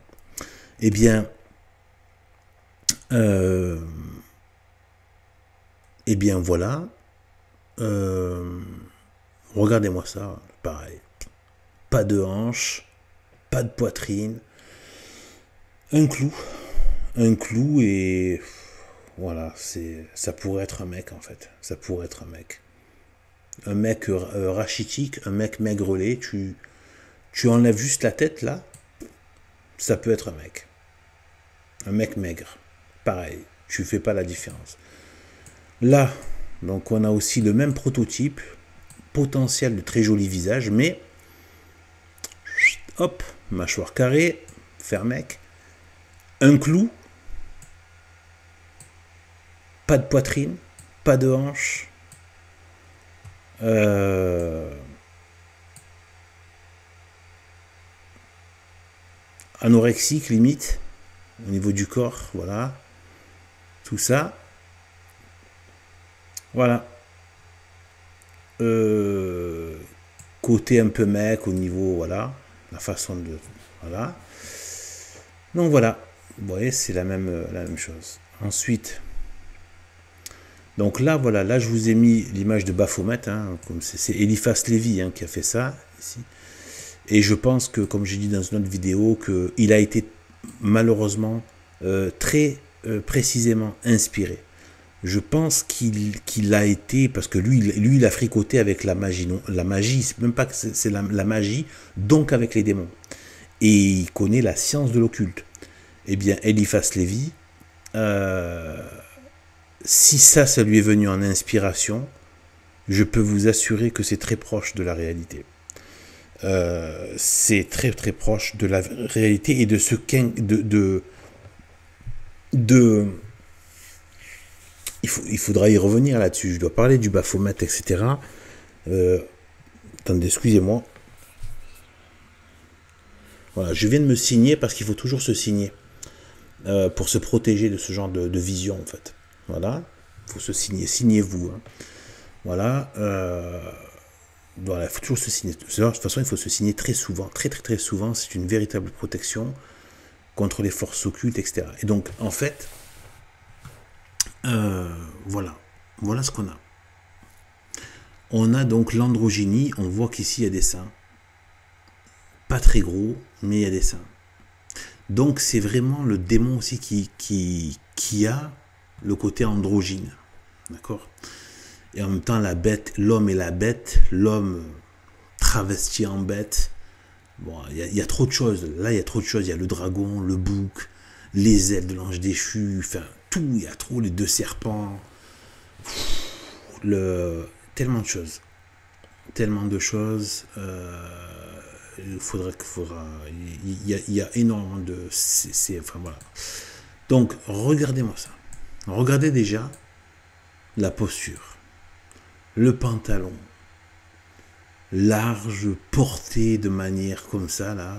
Eh bien, voilà, regardez-moi ça, pareil, pas de hanche, pas de poitrine, un clou et voilà, ça pourrait être un mec en fait, ça pourrait être un mec rachitique, un mec maigrelet, tu enlèves juste la tête là, ça peut être un mec maigre, pareil, tu fais pas la différence. Là, donc on a aussi le même prototype, potentiel de très joli visage, mais hop, mâchoire carrée, faire mec, un clou, pas de poitrine, pas de hanche, anorexique limite, au niveau du corps, voilà, tout ça, voilà, côté un peu mec au niveau, voilà, la façon de, voilà, donc voilà, vous voyez, c'est la même chose. Ensuite, donc là, voilà, là je vous ai mis l'image de Baphomet, hein, comme c'est Eliphas Lévy hein, qui a fait ça, ici. Et je pense que, comme j'ai dit dans une autre vidéo, qu'il a été malheureusement très précisément inspiré. Je pense qu'il a été, parce que lui il a fricoté avec la magie, non, la magie, c'est même pas que c'est la magie, donc avec les démons. Et il connaît la science de l'occulte. Eh bien, Eliphas Lévy, si ça lui est venu en inspiration, je peux vous assurer que c'est très proche de la réalité. C'est très très proche de la réalité et de ce il faudra y revenir là-dessus. Je dois parler du Baphomet, etc. Attendez, excusez-moi. Voilà, je viens de me signer parce qu'il faut toujours se signer pour se protéger de ce genre de vision en fait. Voilà, il faut se signer, signez-vous. Hein. Voilà, voilà, il faut toujours se signer. De toute façon, il faut se signer très souvent, très souvent. C'est une véritable protection contre les forces occultes, etc. Et donc, en fait, voilà ce qu'on a. On a donc l'androgynie. On voit qu'ici il y a des seins, pas très gros, mais il y a des seins. Donc, c'est vraiment le démon aussi qui a le côté androgyne, d'accord. Et en même temps, la bête, l'homme et la bête, l'homme travesti en bête. Bon, il y a trop de choses. Là, il y a trop de choses. Il y a le dragon, le bouc, les ailes de l'ange déchu, enfin, tout. Il y a trop, les deux serpents. Tellement de choses. Tellement de choses. il y a énormément de... enfin voilà. Donc, regardez-moi ça. Regardez déjà la posture, le pantalon, large, porté de manière comme ça, là,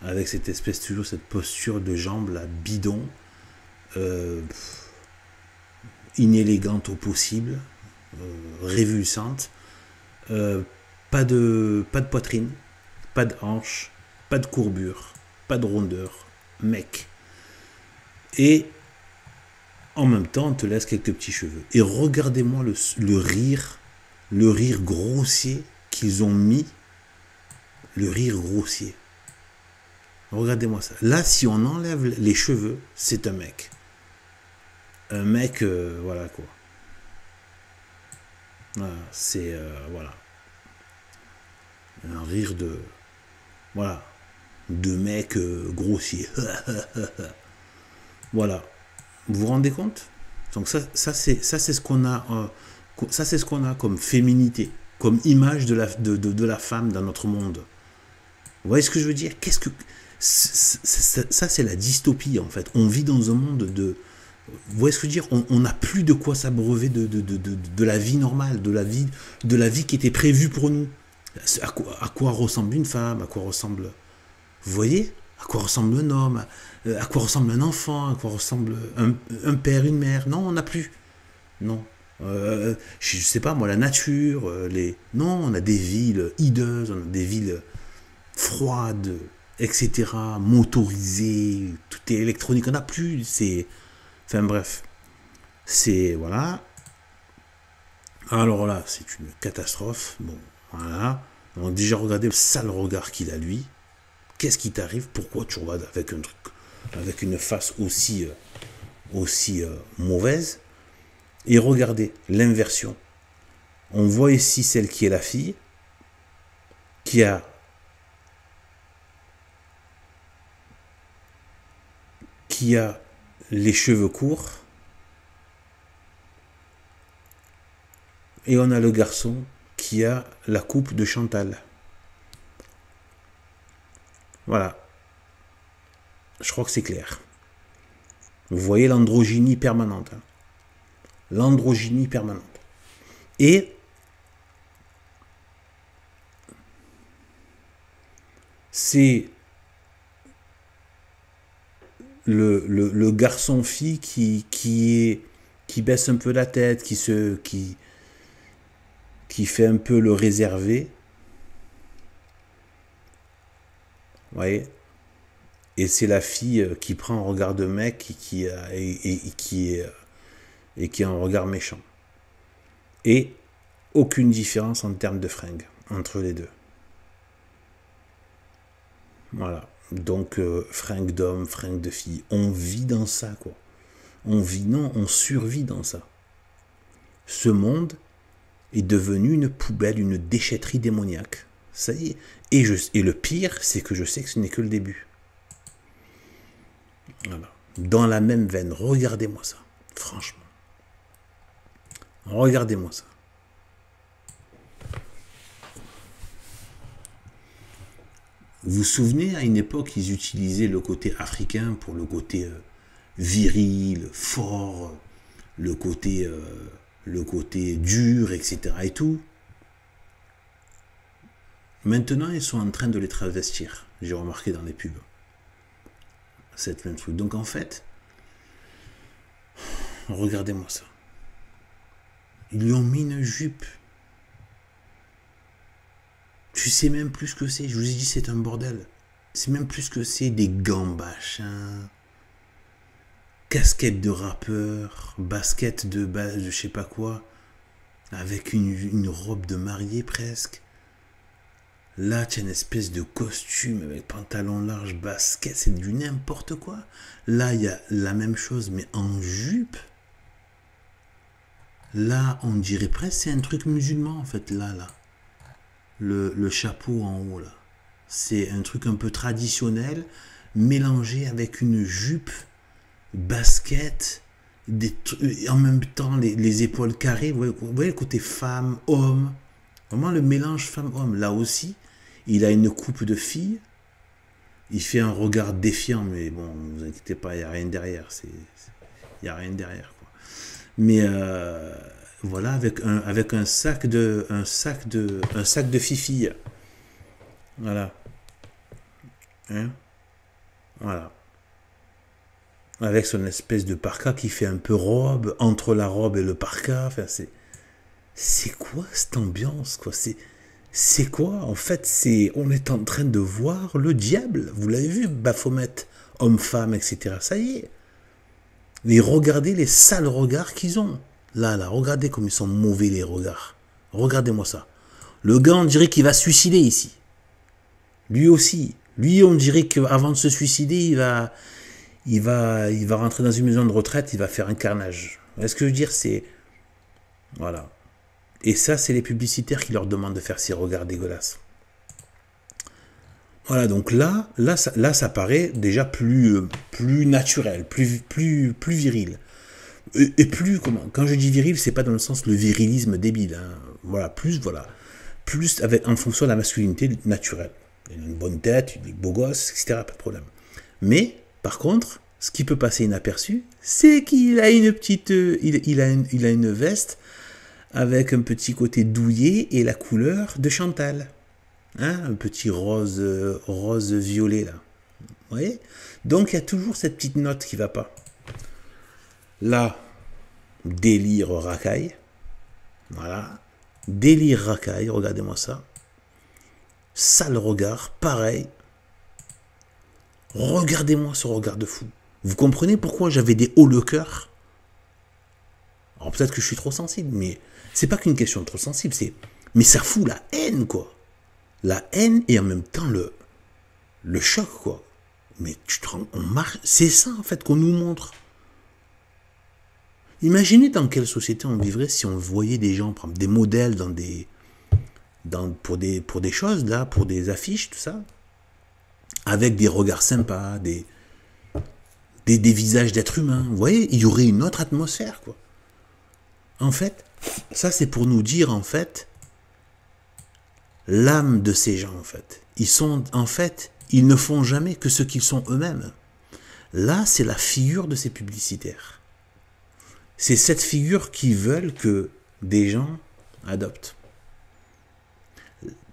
avec cette espèce, toujours cette posture de jambe, là, bidon, inélégante au possible, révulsante, pas de poitrine, pas de hanche, pas de courbure, pas de rondeur, mec. Et en même temps, on te laisse quelques petits cheveux. Et regardez-moi le rire grossier qu'ils ont mis, le rire grossier. Regardez-moi ça. Là, si on enlève les cheveux, c'est un mec. Un mec, voilà quoi. Voilà, c'est, voilà. Un rire de, voilà, de mec grossier. Voilà. Vous vous rendez compte? Donc ça c'est ce qu'on a, ça c'est ce qu'on a comme féminité, comme image de la femme dans notre monde. Vous voyez ce que je veux dire? Qu'est-ce que ça c'est la dystopie en fait. On vit dans un monde de, vous voyez ce que je veux dire? On n'a plus de quoi s'abreuver de la vie normale, de la vie qui était prévue pour nous. À quoi ressemble une femme? À quoi ressemble, vous voyez? À quoi ressemble un homme? À quoi ressemble un enfant? À quoi ressemble un père, une mère? Non, on n'a plus. Non. Je sais pas moi, la nature, non, on a des villes hideuses, on a des villes froides, etc. Motorisées, tout est électronique, on n'a plus. Enfin bref. Voilà. Alors là, c'est une catastrophe. Bon, voilà. Donc déjà, regardez le sale regard qu'il a, lui. Qu'est-ce qui t'arrive? Pourquoi tu regardes avec un truc, avec une face aussi mauvaise? Et regardez l'inversion. On voit ici celle qui est la fille, qui a les cheveux courts, et on a le garçon qui a la coupe de Chantal. Voilà. Je crois que c'est clair. Vous voyez l'androgynie permanente. Hein. L'androgynie permanente. Et c'est le garçon-fille qui baisse un peu la tête, qui fait un peu le réservé. Vous voyez? Et c'est la fille qui prend un regard de mec et qui a un regard méchant. Et aucune différence en termes de fringues entre les deux. Voilà. Donc, fringues d'homme, fringues de fille. On vit dans ça, quoi. On survit dans ça. Ce monde est devenu une poubelle, une déchetterie démoniaque. Ça y est. Et le pire, c'est que je sais que ce n'est que le début. Voilà. Dans la même veine, regardez-moi ça. Franchement. Regardez-moi ça. Vous vous souvenez, à une époque, ils utilisaient le côté africain pour le côté viril, fort, le côté dur, etc. et tout. Maintenant, ils sont en train de les travestir. J'ai remarqué dans les pubs. Cette même truc. Donc en fait, regardez-moi ça. Ils lui ont mis une jupe. Tu sais même plus ce que c'est. Je vous ai dit, c'est un bordel. C'est même plus ce que c'est. Des gants machin, casquette de rappeur, basket de je sais pas quoi, avec une robe de mariée presque. Là, tu as une espèce de costume avec pantalon large, basket, c'est du n'importe quoi. Là, il y a la même chose, mais en jupe. Là, on dirait presque c'est un truc musulman, en fait, là. Le chapeau en haut, là. C'est un truc un peu traditionnel, mélangé avec une jupe, basket, en même temps, les épaules carrées. Vous voyez le côté femme, homme. Vraiment le mélange femme-homme, là aussi. Il a une coupe de fille. Il fait un regard défiant, mais bon, ne vous inquiétez pas, il n'y a rien derrière. Il n'y a rien derrière, quoi. Mais voilà, avec un sac de fifille. Voilà. Hein, voilà. Avec son espèce de parka qui fait un peu robe, entre la robe et le parka. Enfin, c'est quoi cette ambiance, quoi? C'est quoi? En fait, on est en train de voir le diable. Vous l'avez vu, Baphomet, homme-femme, etc. Ça y est. Mais regardez les sales regards qu'ils ont. Là, regardez comme ils sont mauvais, les regards. Regardez-moi ça. Le gars, on dirait qu'il va se suicider ici. Lui aussi. Lui, on dirait qu'avant de se suicider, il va rentrer dans une maison de retraite, il va faire un carnage. Vous voyez ce que je veux dire? Voilà. Et ça, c'est les publicitaires qui leur demandent de faire ces regards dégueulasses. Voilà, donc là, ça paraît déjà plus naturel, plus viril. Et plus, quand je dis viril, c'est pas dans le sens le virilisme débile. Hein. Voilà, plus en fonction de la masculinité naturelle. Il a une bonne tête, il est beau gosse, etc. Pas de problème. Mais, par contre, ce qui peut passer inaperçu, c'est qu'il a une petite, il a une veste avec un petit côté douillet et la couleur de Chantal. Hein, un petit rose violet là. Vous voyez? Donc il y a toujours cette petite note qui va pas. Là, délire racaille. Voilà. Délire racaille, regardez-moi ça. Sale regard, pareil. Regardez-moi ce regard de fou. Vous comprenez pourquoi j'avais des hauts le cœur? Alors peut-être que je suis trop sensible, mais c'est pas qu'une question de trop sensible, mais ça fout la haine, quoi. La haine et en même temps le choc, quoi. Mais on marche, c'est ça en fait qu'on nous montre. Imaginez dans quelle société on vivrait si on voyait des gens prendre des modèles pour des choses là, pour des affiches, tout ça, avec des regards sympas, des visages d'êtres humains. Vous voyez, il y aurait une autre atmosphère, quoi. En fait, ça c'est pour nous dire en fait l'âme de ces gens, en fait. Ils ne font jamais que ce qu'ils sont eux-mêmes. Là, c'est la figure de ces publicitaires. C'est cette figure qui veulent que des gens adoptent.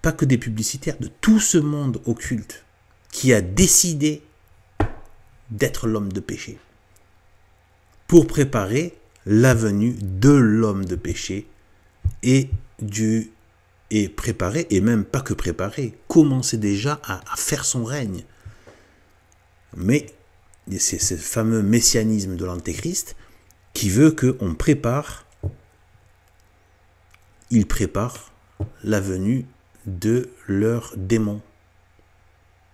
Pas que des publicitaires, de tout ce monde occulte qui a décidé d'être l'homme de péché pour préparer la venue de l'homme de péché et préparer, et même pas que préparer, commencer déjà à faire son règne. Mais c'est ce fameux messianisme de l'antéchrist qui veut qu'on prépare, il prépare la venue de leur démon,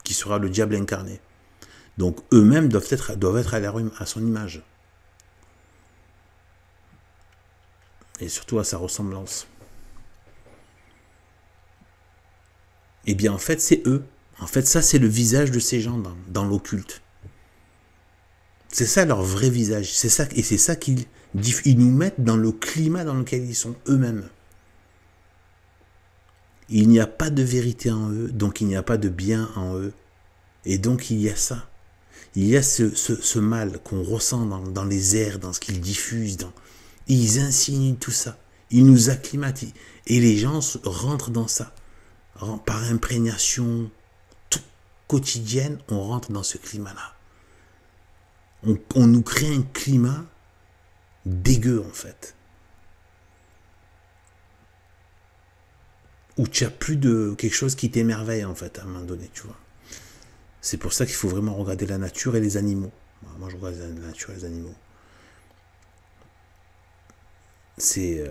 qui sera le diable incarné. Donc eux-mêmes doivent être à son image. Et surtout à sa ressemblance. Eh bien, en fait, c'est eux. En fait, ça, c'est le visage de ces gens dans l'occulte. C'est ça leur vrai visage. C'est ça, et c'est ça qu'ils nous mettent dans le climat dans lequel ils sont eux-mêmes. Il n'y a pas de vérité en eux, donc il n'y a pas de bien en eux. Et donc il y a ça. Il y a ce mal qu'on ressent dans les airs, dans ce qu'ils diffusent. Ils insinuent tout ça. Ils nous acclimatent. Et les gens rentrent dans ça. Par imprégnation quotidienne, on rentre dans ce climat-là. On nous crée un climat dégueu, en fait. Où tu n'as plus de quelque chose qui t'émerveille, en fait, à un moment donné, tu vois. C'est pour ça qu'il faut vraiment regarder la nature et les animaux. Moi, je regarde la nature et les animaux. C'est...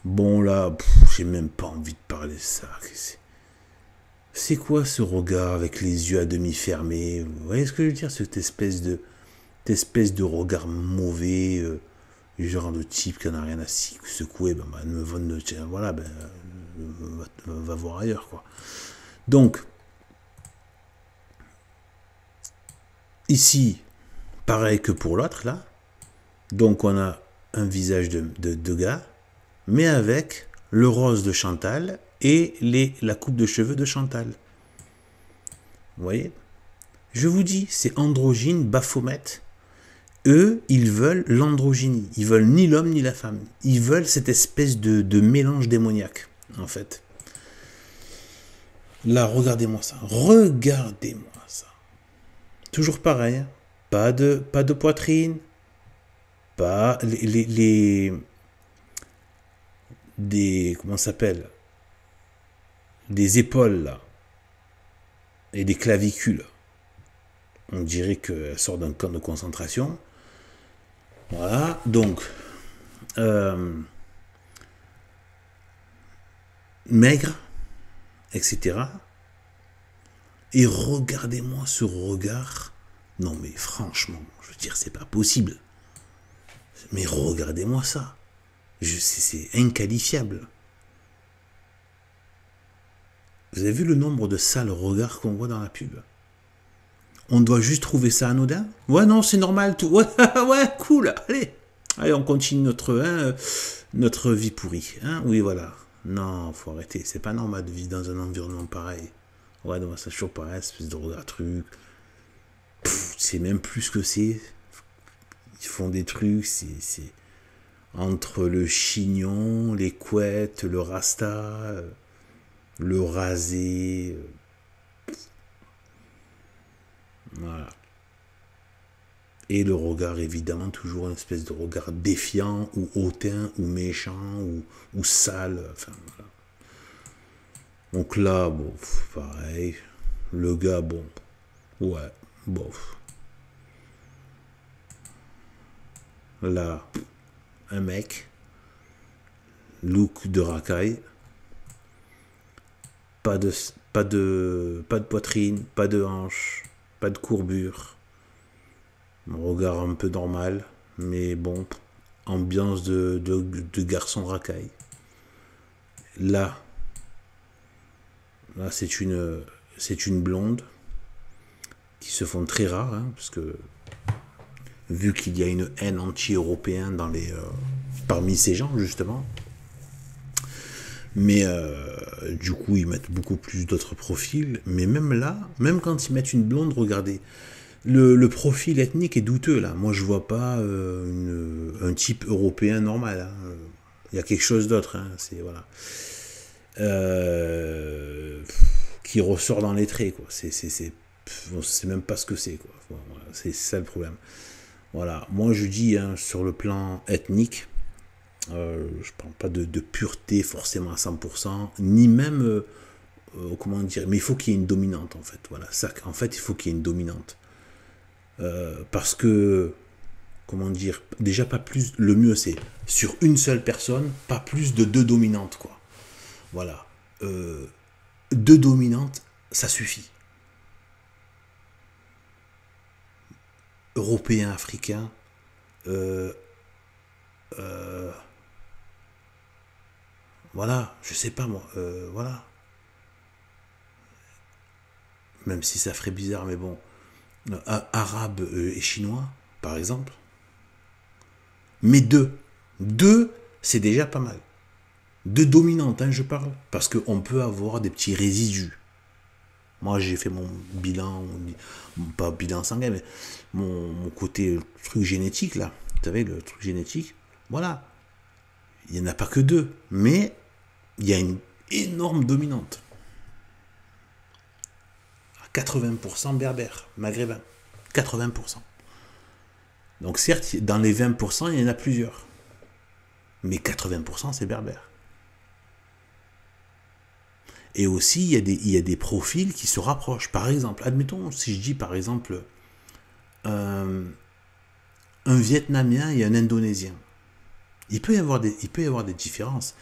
Bon, là, j'ai même pas envie de parler de ça. C'est quoi ce regard avec les yeux à demi fermés? Vous voyez ce que je veux dire? Cette espèce de regard mauvais, genre de type qui n'a rien à secouer, va voir ailleurs, quoi. Donc, ici, pareil que pour l'autre, là. Donc, on a un visage de gars, mais avec le rose de Chantal et la coupe de cheveux de Chantal. Vous voyez? Je vous dis, c'est androgyne, Baphomet. Eux, ils veulent l'androgynie. Ils veulent ni l'homme ni la femme. Ils veulent cette espèce de mélange démoniaque, en fait. Là, regardez-moi ça. Regardez-moi ça. Toujours pareil. Hein. Pas de poitrine. Pas des comment ça s'appelle? Des épaules, là. Et des clavicules. On dirait qu'elle sort d'un camp de concentration. Voilà, donc maigre, etc. Et regardez-moi ce regard. Non mais franchement, je veux dire, c'est pas possible. Mais regardez-moi ça. C'est inqualifiable. Vous avez vu le nombre de sales regards qu'on voit dans la pub? On doit juste trouver ça anodin? Ouais, non, c'est normal, tout. Ouais, ouais, cool, allez, on continue notre vie pourrie. Hein? Oui, voilà. Non, faut arrêter. C'est pas normal de vivre dans un environnement pareil. Ouais, non, ça toujours pareil, espèce de regard truc. C'est même plus ce que c'est. Ils font des trucs, c'est entre le chignon, les couettes, le rasta, le rasé. Voilà. Et le regard, évidemment, toujours une espèce de regard défiant, ou hautain, ou méchant, ou sale. Enfin, voilà. Donc là, bon, pareil. Le gars, bon. Ouais, bof. Là, un mec. Look de racaille. Pas de poitrine, pas de hanche, pas de courbure. Un regard un peu normal, mais bon, ambiance de garçon racaille. Là c'est une blonde qui se font très rares, hein, parce que vu qu'il y a une haine anti-européenne parmi ces gens justement. Mais du coup, ils mettent beaucoup plus d'autres profils. Mais même là, même quand ils mettent une blonde, regardez, le profil ethnique est douteux là. Moi, je vois pas un type européen normal. Hein. Il y a quelque chose d'autre. Hein. C'est voilà, qui ressort dans les traits quoi. On sait même pas ce que c'est quoi. Voilà, c'est ça le problème. Voilà. Moi, je dis hein, sur le plan ethnique. Je parle pas de pureté forcément à 100%, ni même comment dire, mais il faut qu'il y ait une dominante en fait. Voilà, ça, en fait, il faut qu'il y ait une dominante parce que comment dire, déjà pas plus. Le mieux c'est sur une seule personne, pas plus de 2 dominantes quoi. Voilà, 2 dominantes, ça suffit. Européen, africain. Voilà, je sais pas moi, voilà. Même si ça ferait bizarre, mais bon. Arabe et chinois, par exemple. Mais 2. 2, c'est déjà pas mal. 2 dominantes, hein, je parle. Parce qu'on peut avoir des petits résidus. Moi, j'ai fait mon bilan, pas bilan sanguin, mais mon côté truc génétique, là. Vous savez, le truc génétique. Voilà. Il n'y en a pas que 2. Mais il y a une énorme dominante. À 80% berbère, maghrébin. 80%. Donc certes, dans les 20%, il y en a plusieurs. Mais 80%, c'est berbère. Et aussi, il y a des profils qui se rapprochent. Par exemple, admettons, si je dis par exemple un Vietnamien et un Indonésien. Il peut y avoir des différences.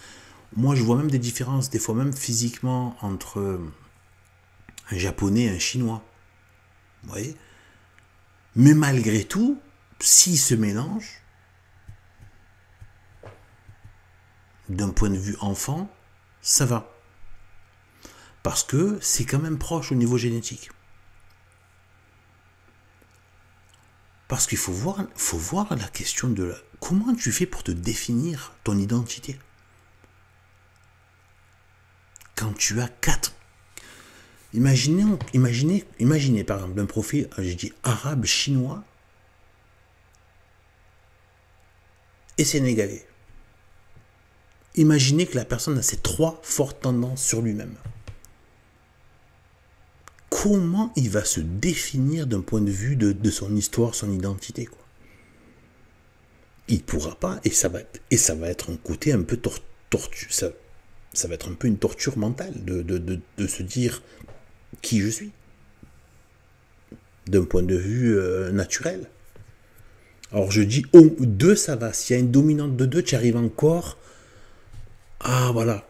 Moi, je vois même des différences, des fois même physiquement, entre un Japonais et un Chinois. Vous voyez? Mais malgré tout, s'ils se mélangent, d'un point de vue enfant, ça va. Parce que c'est quand même proche au niveau génétique. Parce qu'il faut voir la question de comment tu fais pour te définir ton identité. quand tu as 4... Imaginez par exemple un profil, je dis arabe, chinois et sénégalais. Imaginez que la personne a ces 3 fortes tendances sur lui-même. Comment il va se définir d'un point de vue de son histoire, son identité, quoi. Il ne pourra pas, et ça va être un côté un peu torture, ça va être un peu une torture mentale de se dire qui je suis, d'un point de vue naturel. Alors je dis, 2 ça va, s'il y a une dominante de 2, tu arrives encore voilà,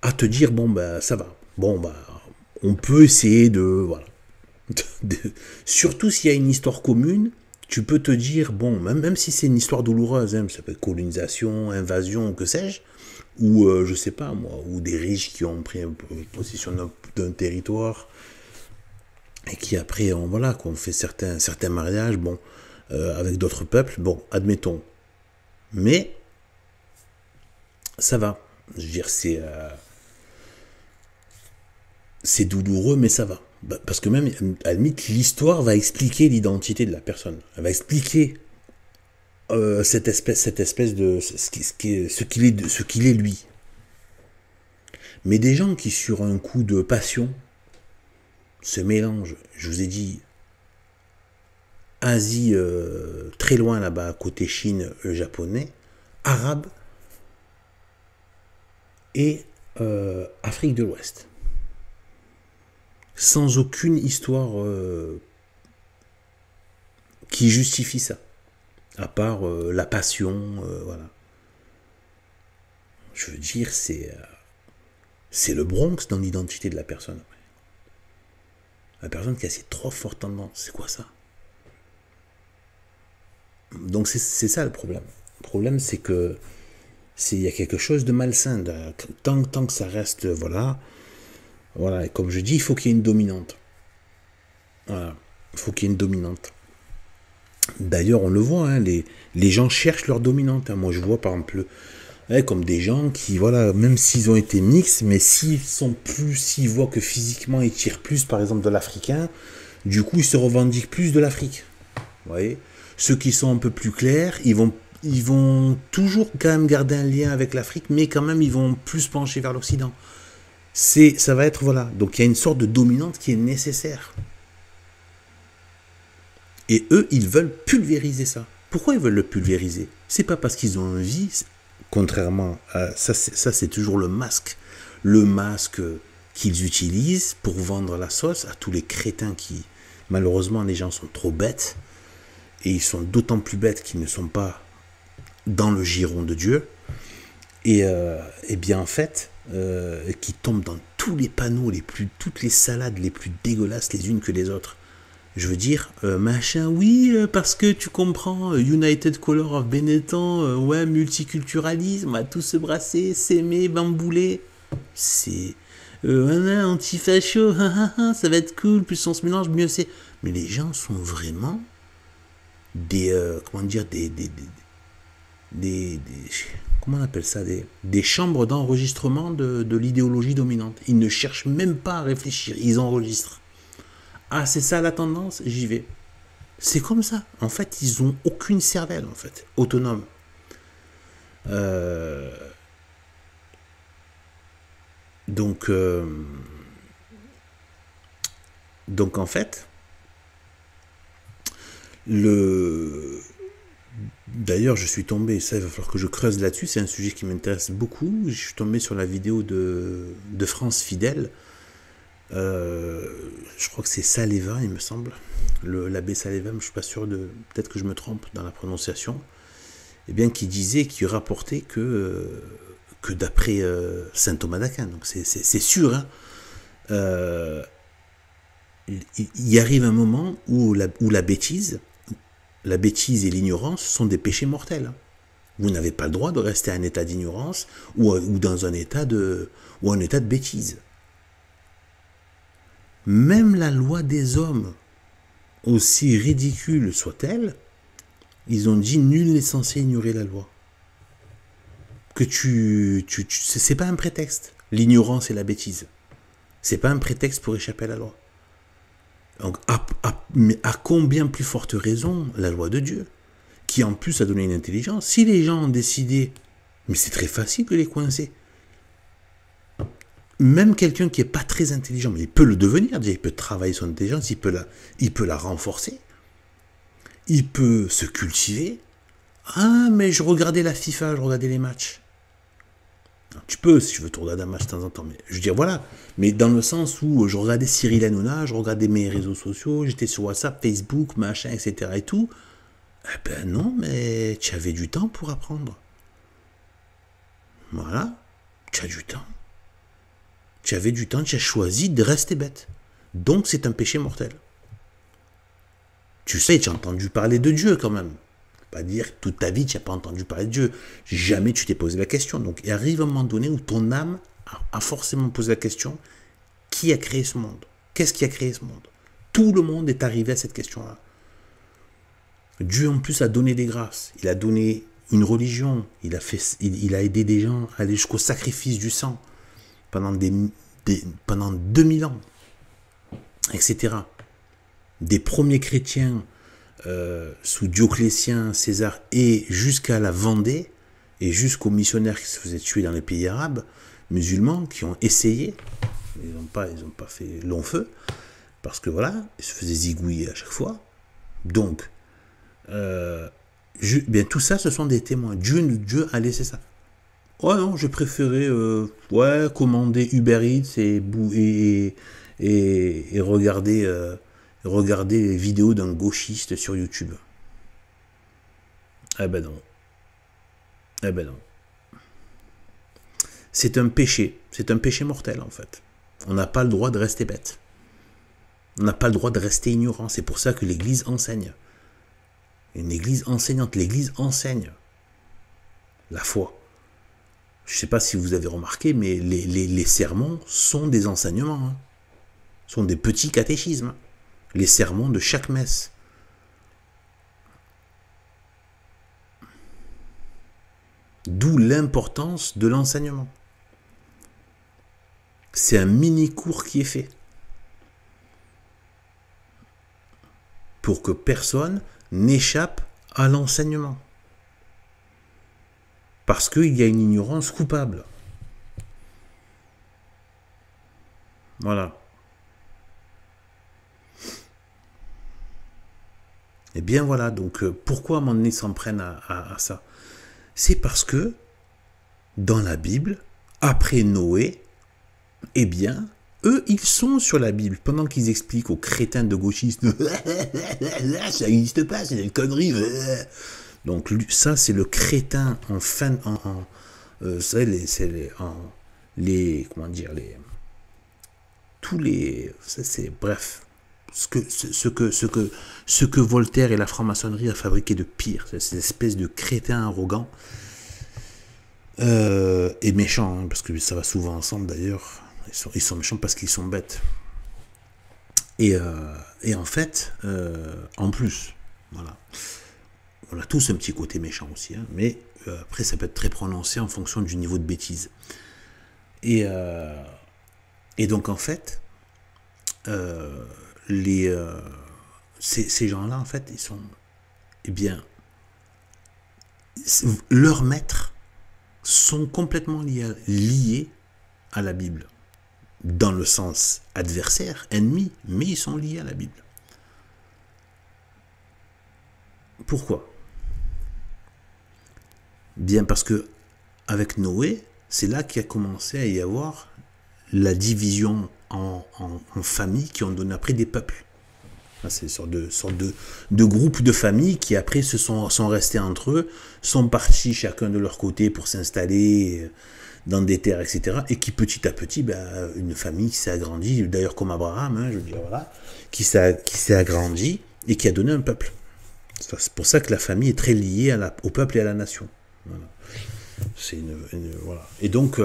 à te dire, bon ben ça va, bon ben on peut essayer voilà. Surtout s'il y a une histoire commune, tu peux te dire, bon, même si c'est une histoire douloureuse, hein, ça peut être colonisation, invasion, que sais-je, ou je sais pas moi, ou des riches qui ont pris possession d'un territoire et qui après qu'on fait certains mariages, bon, avec d'autres peuples, bon, admettons. Mais ça va. Je veux dire, c'est douloureux, mais ça va. Parce que même, à la limite, l'histoire va expliquer l'identité de la personne. Elle va expliquer cette espèce de... ce qu'il est lui. Mais des gens qui, sur un coup de passion, se mélangent, je vous ai dit, Asie, très loin là-bas, côté Chine, japonais, arabe, et Afrique de l'Ouest. Sans aucune histoire qui justifie ça, à part la passion, voilà. Je veux dire, c'est le Bronx dans l'identité de la personne. La personne qui a ces 3 fortes tendances, c'est quoi ça? Donc c'est ça le problème. Le problème, c'est que il y a quelque chose de malsain. Tant que ça reste, voilà, et comme je dis, il faut qu'il y ait une dominante. Voilà, il faut qu'il y ait une dominante. D'ailleurs, on le voit, hein, les gens cherchent leur dominante. Hein. Moi, je vois par exemple, comme des gens qui, voilà, même s'ils ont été mixtes, mais s'ils voient que physiquement ils tirent plus, par exemple, de l'africain, du coup, ils se revendiquent plus de l'Afrique. Vous voyez ? Ceux qui sont un peu plus clairs, ils vont toujours quand même garder un lien avec l'Afrique, mais quand même, ils vont plus pencher vers l'Occident. Ça va être, voilà. Donc, il y a une sorte de dominante qui est nécessaire. Et eux, ils veulent pulvériser ça. Pourquoi ils veulent le pulvériser? C'est pas parce qu'ils ont envie, contrairement à... Ça, c'est toujours le masque. Le masque qu'ils utilisent pour vendre la sauce à tous les crétins qui... Malheureusement, les gens sont trop bêtes. Et ils sont d'autant plus bêtes qu'ils ne sont pas dans le giron de Dieu. Et bien, en fait, qui tombent dans tous les panneaux, toutes les salades les plus dégueulasses les unes que les autres. Je veux dire, machin, oui, parce que tu comprends, United Color of Benetton, ouais, multiculturalisme, à tous se brasser, s'aimer, bambouler. C'est anti-facho, ça va être cool, plus on se mélange, mieux c'est. Mais les gens sont vraiment comment on appelle ça, des chambres d'enregistrement de l'idéologie dominante. Ils ne cherchent même pas à réfléchir, ils enregistrent. Ah, c'est ça la tendance, j'y vais. C'est comme ça. En fait, ils ont aucune cervelle, en fait, autonome. Donc en fait, d'ailleurs, je suis tombé, ça il va falloir que je creuse là-dessus, c'est un sujet qui m'intéresse beaucoup. Je suis tombé sur la vidéo de France Fidèle. Je crois que c'est Saleva, il me semble, l'abbé Saleva, mais je suis pas sûr peut-être que je me trompe dans la prononciation, et bien qui disait, qui rapportait que d'après saint Thomas d'Aquin, donc c'est sûr, hein, il y arrive un moment où la bêtise et l'ignorance sont des péchés mortels. Vous n'avez pas le droit de rester à un état d'ignorance ou dans un état de bêtise. Même la loi des hommes, aussi ridicule soit-elle, ils ont dit nul n'est censé ignorer la loi. Que c'est pas un prétexte. L'ignorance et la bêtise. C'est pas un prétexte pour échapper à la loi. Donc, mais à combien plus forte raison la loi de Dieu, qui en plus a donné une intelligence. Si les gens ont décidé, mais c'est très facile de les coincer. Même quelqu'un qui n'est pas très intelligent, mais il peut le devenir, déjà, il peut travailler son intelligence, il peut la renforcer, il peut se cultiver. Ah, mais je regardais la FIFA, je regardais les matchs. Tu peux, si tu veux te regarder un match de temps en temps, mais je veux dire, voilà. Mais dans le sens où je regardais Cyril Hanouna, je regardais mes réseaux sociaux, j'étais sur WhatsApp, Facebook, machin, etc. et tout. Eh ben non, mais tu avais du temps pour apprendre. Voilà, tu as du temps. Tu avais du temps, tu as choisi de rester bête. Donc c'est un péché mortel. Tu sais, tu as entendu parler de Dieu quand même. Pas dire que toute ta vie, tu n'as pas entendu parler de Dieu. Jamais tu t'es posé la question. Donc il arrive un moment donné où ton âme a forcément posé la question, qui a créé ce monde? Qu'est-ce qui a créé ce monde? Tout le monde est arrivé à cette question-là. Dieu en plus a donné des grâces. Il a donné une religion. Il a aidé des gens à aller jusqu'au sacrifice du sang pendant 2000 ans, etc. Des premiers chrétiens sous Dioclétien, César, et jusqu'à la Vendée, et jusqu'aux missionnaires qui se faisaient tuer dans les pays arabes, musulmans, qui ont essayé, ils n'ont pas fait long feu, parce que voilà, ils se faisaient zigouiller à chaque fois. Donc, bien tout ça, ce sont des témoins. Dieu a laissé ça. Oh non, j'ai préféré commander Uber Eats et regarder les vidéos d'un gauchiste sur YouTube. Eh ben non. Eh ben non. C'est un péché mortel en fait. On n'a pas le droit de rester bête. On n'a pas le droit de rester ignorant. C'est pour ça que l'Église enseigne. Une Église enseignante. L'Église enseigne la foi. Je ne sais pas si vous avez remarqué, mais les sermons sont des enseignements. Hein. Sont des petits catéchismes. Les sermons de chaque messe. D'où l'importance de l'enseignement. C'est un mini-cours qui est fait. Pour que personne n'échappe à l'enseignement. Parce qu'il y a une ignorance coupable. Voilà. Et bien voilà, donc pourquoi à un moment donné s'en prennent à ça? C'est parce que, dans la Bible, après Noé, eh bien, eux, ils sont sur la Bible. Pendant qu'ils expliquent aux crétins de gauchistes, ça n'existe pas, c'est une connerie. Donc ça, c'est le crétin en fin... Bref, ce que Voltaire et la franc-maçonnerie a fabriqué de pire, ces espèces de crétins arrogants et méchants, hein, parce que ça va souvent ensemble d'ailleurs. Ils sont méchants parce qu'ils sont bêtes. Et en fait, en plus, voilà, on a tous un petit côté méchant aussi, hein, mais après ça peut être très prononcé en fonction du niveau de bêtise. Et donc en fait, ces gens-là, en fait, ils sont, eh bien, leurs maîtres sont complètement liés à la Bible, dans le sens adversaire, ennemi, mais ils sont liés à la Bible. Pourquoi? Bien parce que avec Noé, c'est là qu'il a commencé à y avoir la division en familles qui ont donné après des peuples. C'est une sorte de groupes de familles qui après sont restés entre eux, sont partis chacun de leur côté pour s'installer dans des terres, etc. Et qui petit à petit, une famille qui s'est agrandie, d'ailleurs comme Abraham, hein, je veux dire, voilà, qui s'est agrandie et qui a donné un peuple. C'est pour ça que la famille est très liée au peuple et à la nation. Voilà. Voilà. Et donc,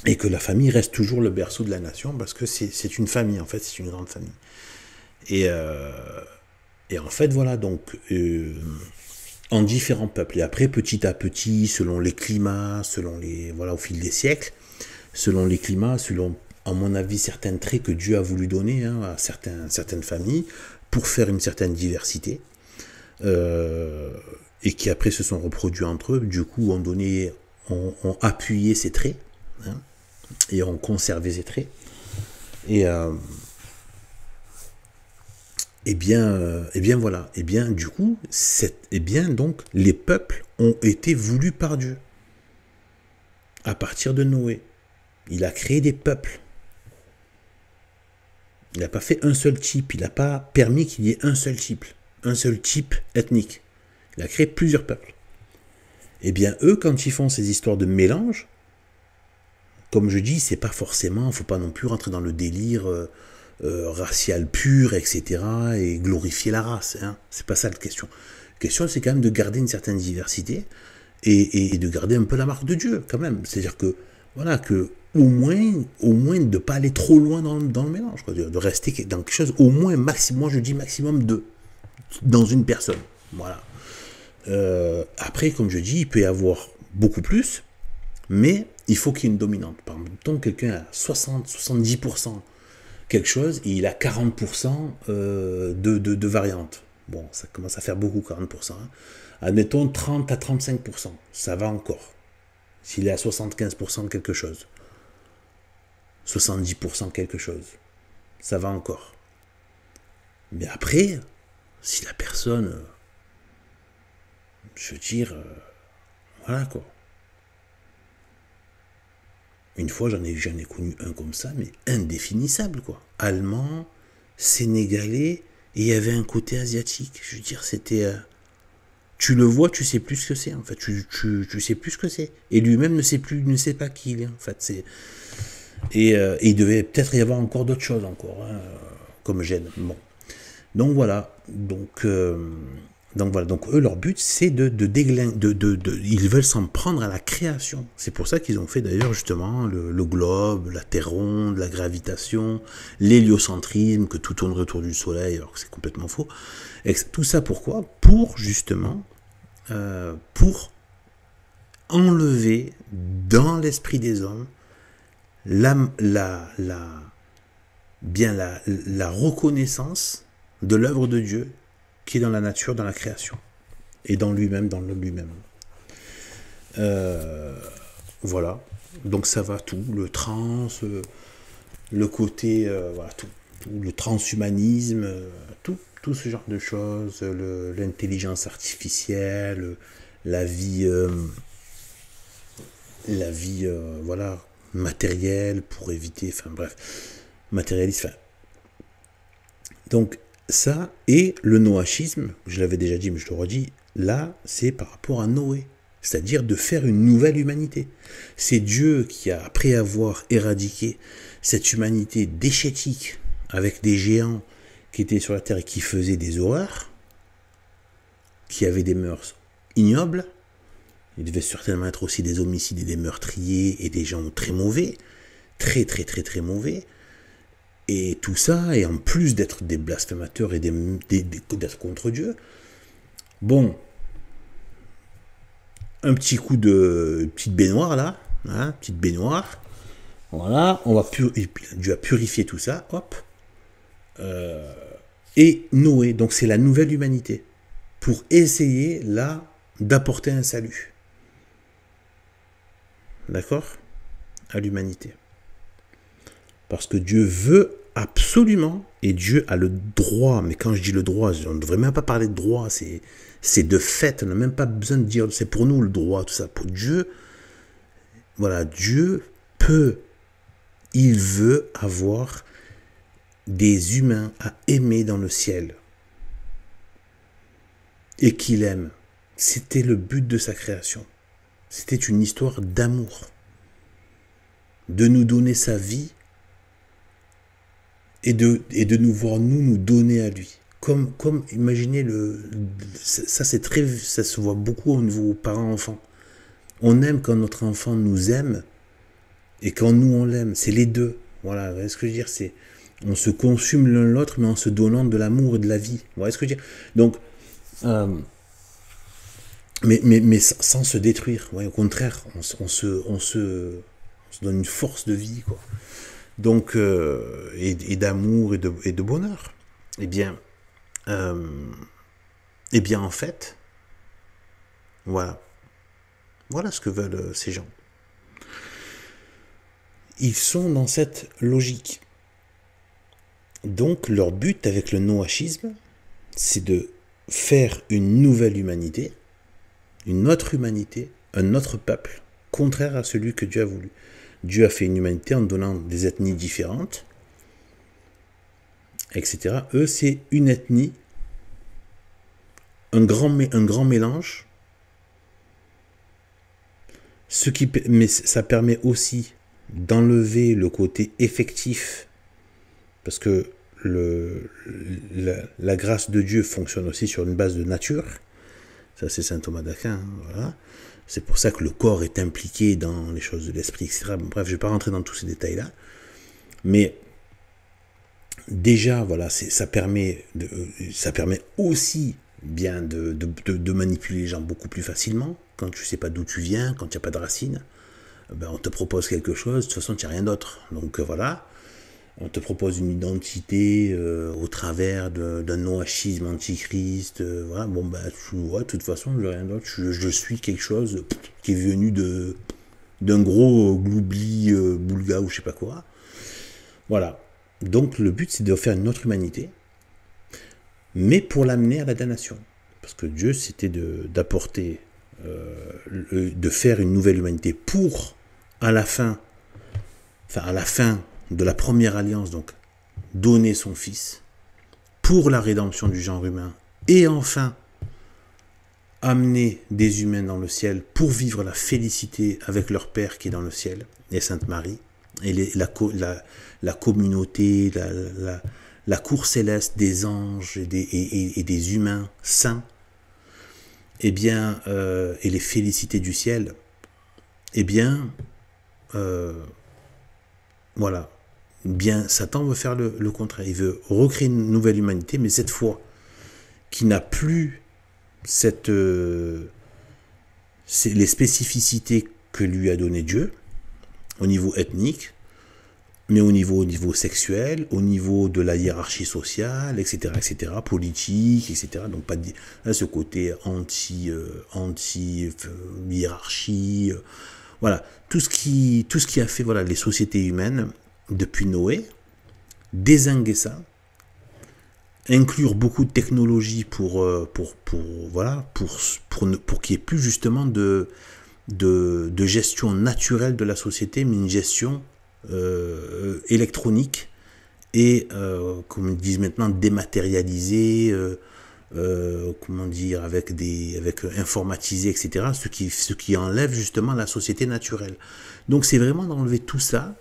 et que la famille reste toujours le berceau de la nation parce que c'est une famille, en fait, c'est une grande famille. Et en fait, voilà, donc, en différents peuples. Et après, petit à petit, selon les climats, voilà, au fil des siècles, selon les climats, selon, à mon avis, certains traits que Dieu a voulu donner hein, à certaines familles pour faire une certaine diversité. Et qui après se sont reproduits entre eux, du coup ont appuyé ces traits hein, et ont conservé ces traits. Et bien voilà, et bien du coup, donc les peuples ont été voulus par Dieu. À partir de Noé, il a créé des peuples. Il n'a pas fait un seul type, il n'a pas permis qu'il y ait un seul type ethnique. Il a créé plusieurs peuples. Et bien eux, quand ils font ces histoires de mélange, comme je dis, c'est pas forcément, faut pas non plus rentrer dans le délire racial pur, etc. et glorifier la race. Hein. C'est pas ça la question. La question, c'est quand même de garder une certaine diversité et de garder un peu la marque de Dieu, quand même. C'est-à-dire que, voilà, que au moins de ne pas aller trop loin dans le mélange, quoi, de rester dans quelque chose, au moins, moi je dis maximum 2 dans une personne. Voilà. Après, comme je dis, il peut y avoir beaucoup plus, mais il faut qu'il y ait une dominante. Par exemple, quelqu'un a 60-70% quelque chose, et il a 40% de variantes. Bon, ça commence à faire beaucoup, 40%. Hein. Admettons 30 à 35%, ça va encore. S'il est à 75% de quelque chose, 70% quelque chose, ça va encore. Mais après, si la personne, je veux dire, voilà quoi. Une fois, j'en ai connu un comme ça, mais indéfinissable, quoi. Allemand, sénégalais, et il y avait un côté asiatique. Je veux dire, c'était... tu le vois, tu sais plus ce que c'est, en fait. Tu sais plus ce que c'est. Et lui-même ne sait pas qui il est, en fait. Et il devait peut-être y avoir encore d'autres choses, hein, comme gêne. Bon. Donc voilà. Donc voilà, donc eux, leur but, c'est ils veulent s'en prendre à la création. C'est pour ça qu'ils ont fait d'ailleurs justement le globe, la Terre ronde, la gravitation, l'héliocentrisme, que tout tourne autour du Soleil, alors que c'est complètement faux. Et tout ça pourquoi ? Pour justement, pour enlever dans l'esprit des hommes la reconnaissance de l'œuvre de Dieu qui est dans la nature, dans la création, et dans lui-même, dans lui-même. Voilà. Donc ça va tout, le trans, le côté, voilà, tout, le transhumanisme, tout ce genre de choses, l'intelligence artificielle, la vie, voilà, matérielle pour éviter, enfin bref, matérialiste. Enfin. Donc ça, et le noachisme, je l'avais déjà dit, mais je le redis, là, c'est par rapport à Noé, c'est-à-dire de faire une nouvelle humanité. C'est Dieu qui a, après avoir éradiqué cette humanité déchétique, avec des géants qui étaient sur la terre et qui faisaient des horreurs, qui avaient des mœurs ignobles, il devait certainement être aussi des homicides et des meurtriers et des gens très mauvais, très très très très mauvais. Et tout ça, et en plus d'être des blasphémateurs et d'être contre Dieu, bon, un petit coup de petite baignoire là, hein, petite baignoire, voilà, Dieu a purifié tout ça, hop, et Noé, donc c'est la nouvelle humanité, pour essayer là d'apporter un salut, d'accord, à l'humanité. Parce que Dieu veut absolument, et Dieu a le droit, mais quand je dis le droit, on ne devrait même pas parler de droit, c'est de fait, on n'a même pas besoin de dire, c'est pour nous le droit, tout ça, pour Dieu, voilà, Dieu peut, il veut avoir des humains à aimer dans le ciel, et qu'il aime. C'était le but de sa création, c'était une histoire d'amour, de nous donner sa vie, et de nous voir nous donner à lui. Comme imaginez ça se voit beaucoup au niveau parents-enfants. On aime quand notre enfant nous aime et quand nous on l'aime. C'est les deux. Voilà, vous voyez ce que je veux dire, c'est on se consume l'un l'autre mais en se donnant de l'amour et de la vie. Vous voyez ce que je veux dire. Donc mais sans se détruire. Ouais, au contraire, on se ça donne une force de vie, quoi. Donc, et d'amour et de bonheur. Eh bien, euh, en fait, voilà. Voilà ce que veulent ces gens. Ils sont dans cette logique. Donc, leur but avec le noachisme, c'est de faire une nouvelle humanité, une autre humanité, un autre peuple, contraire à celui que Dieu a voulu. Dieu a fait une humanité en donnant des ethnies différentes, etc. Eux, c'est une ethnie, un grand mélange, mais ça permet aussi d'enlever le côté effectif, parce que la grâce de Dieu fonctionne aussi sur une base de nature. Ça, c'est saint Thomas d'Aquin. Voilà. C'est pour ça que le corps est impliqué dans les choses de l'esprit, etc. Bon, bref, je ne vais pas rentrer dans tous ces détails-là. Mais déjà, voilà, ça permet aussi bien de manipuler les gens beaucoup plus facilement. Quand tu ne sais pas d'où tu viens, quand il n'y a pas de racines, ben on te propose quelque chose, de toute façon, tu n'as rien d'autre. Donc voilà. On te propose une identité au travers d'un noachisme antichrist. Voilà. Bon, bah, de toute façon, je rien d'autre. Je suis quelque chose qui est venu d'un gros gloubli boulga ou je sais pas quoi. Voilà. Donc, le but, c'est de faire une autre humanité, mais pour l'amener à la damnation. Parce que Dieu, c'était d'apporter, de faire une nouvelle humanité pour, à la fin de la première alliance, donc donner son fils pour la rédemption du genre humain, et enfin amener des humains dans le ciel pour vivre la félicité avec leur Père qui est dans le ciel, et Sainte Marie, et la communauté, la cour céleste des anges et des humains saints, et les félicités du ciel, voilà. Bien, Satan veut faire le contraire. Il veut recréer une nouvelle humanité, mais cette fois, qui n'a plus les spécificités que lui a donné Dieu, au niveau ethnique, mais au niveau sexuel, au niveau de la hiérarchie sociale, etc., politique, etc. Donc pas ce côté anti-hiérarchie, voilà, tout ce qui a fait les sociétés humaines depuis Noé, dézinguer ça, inclure beaucoup de technologies pour qu'il n'y ait plus justement de gestion naturelle de la société, mais une gestion électronique et, comme ils disent maintenant, dématérialisée, avec informatisé, etc. Ce qui enlève justement la société naturelle. Donc c'est vraiment d'enlever tout ça,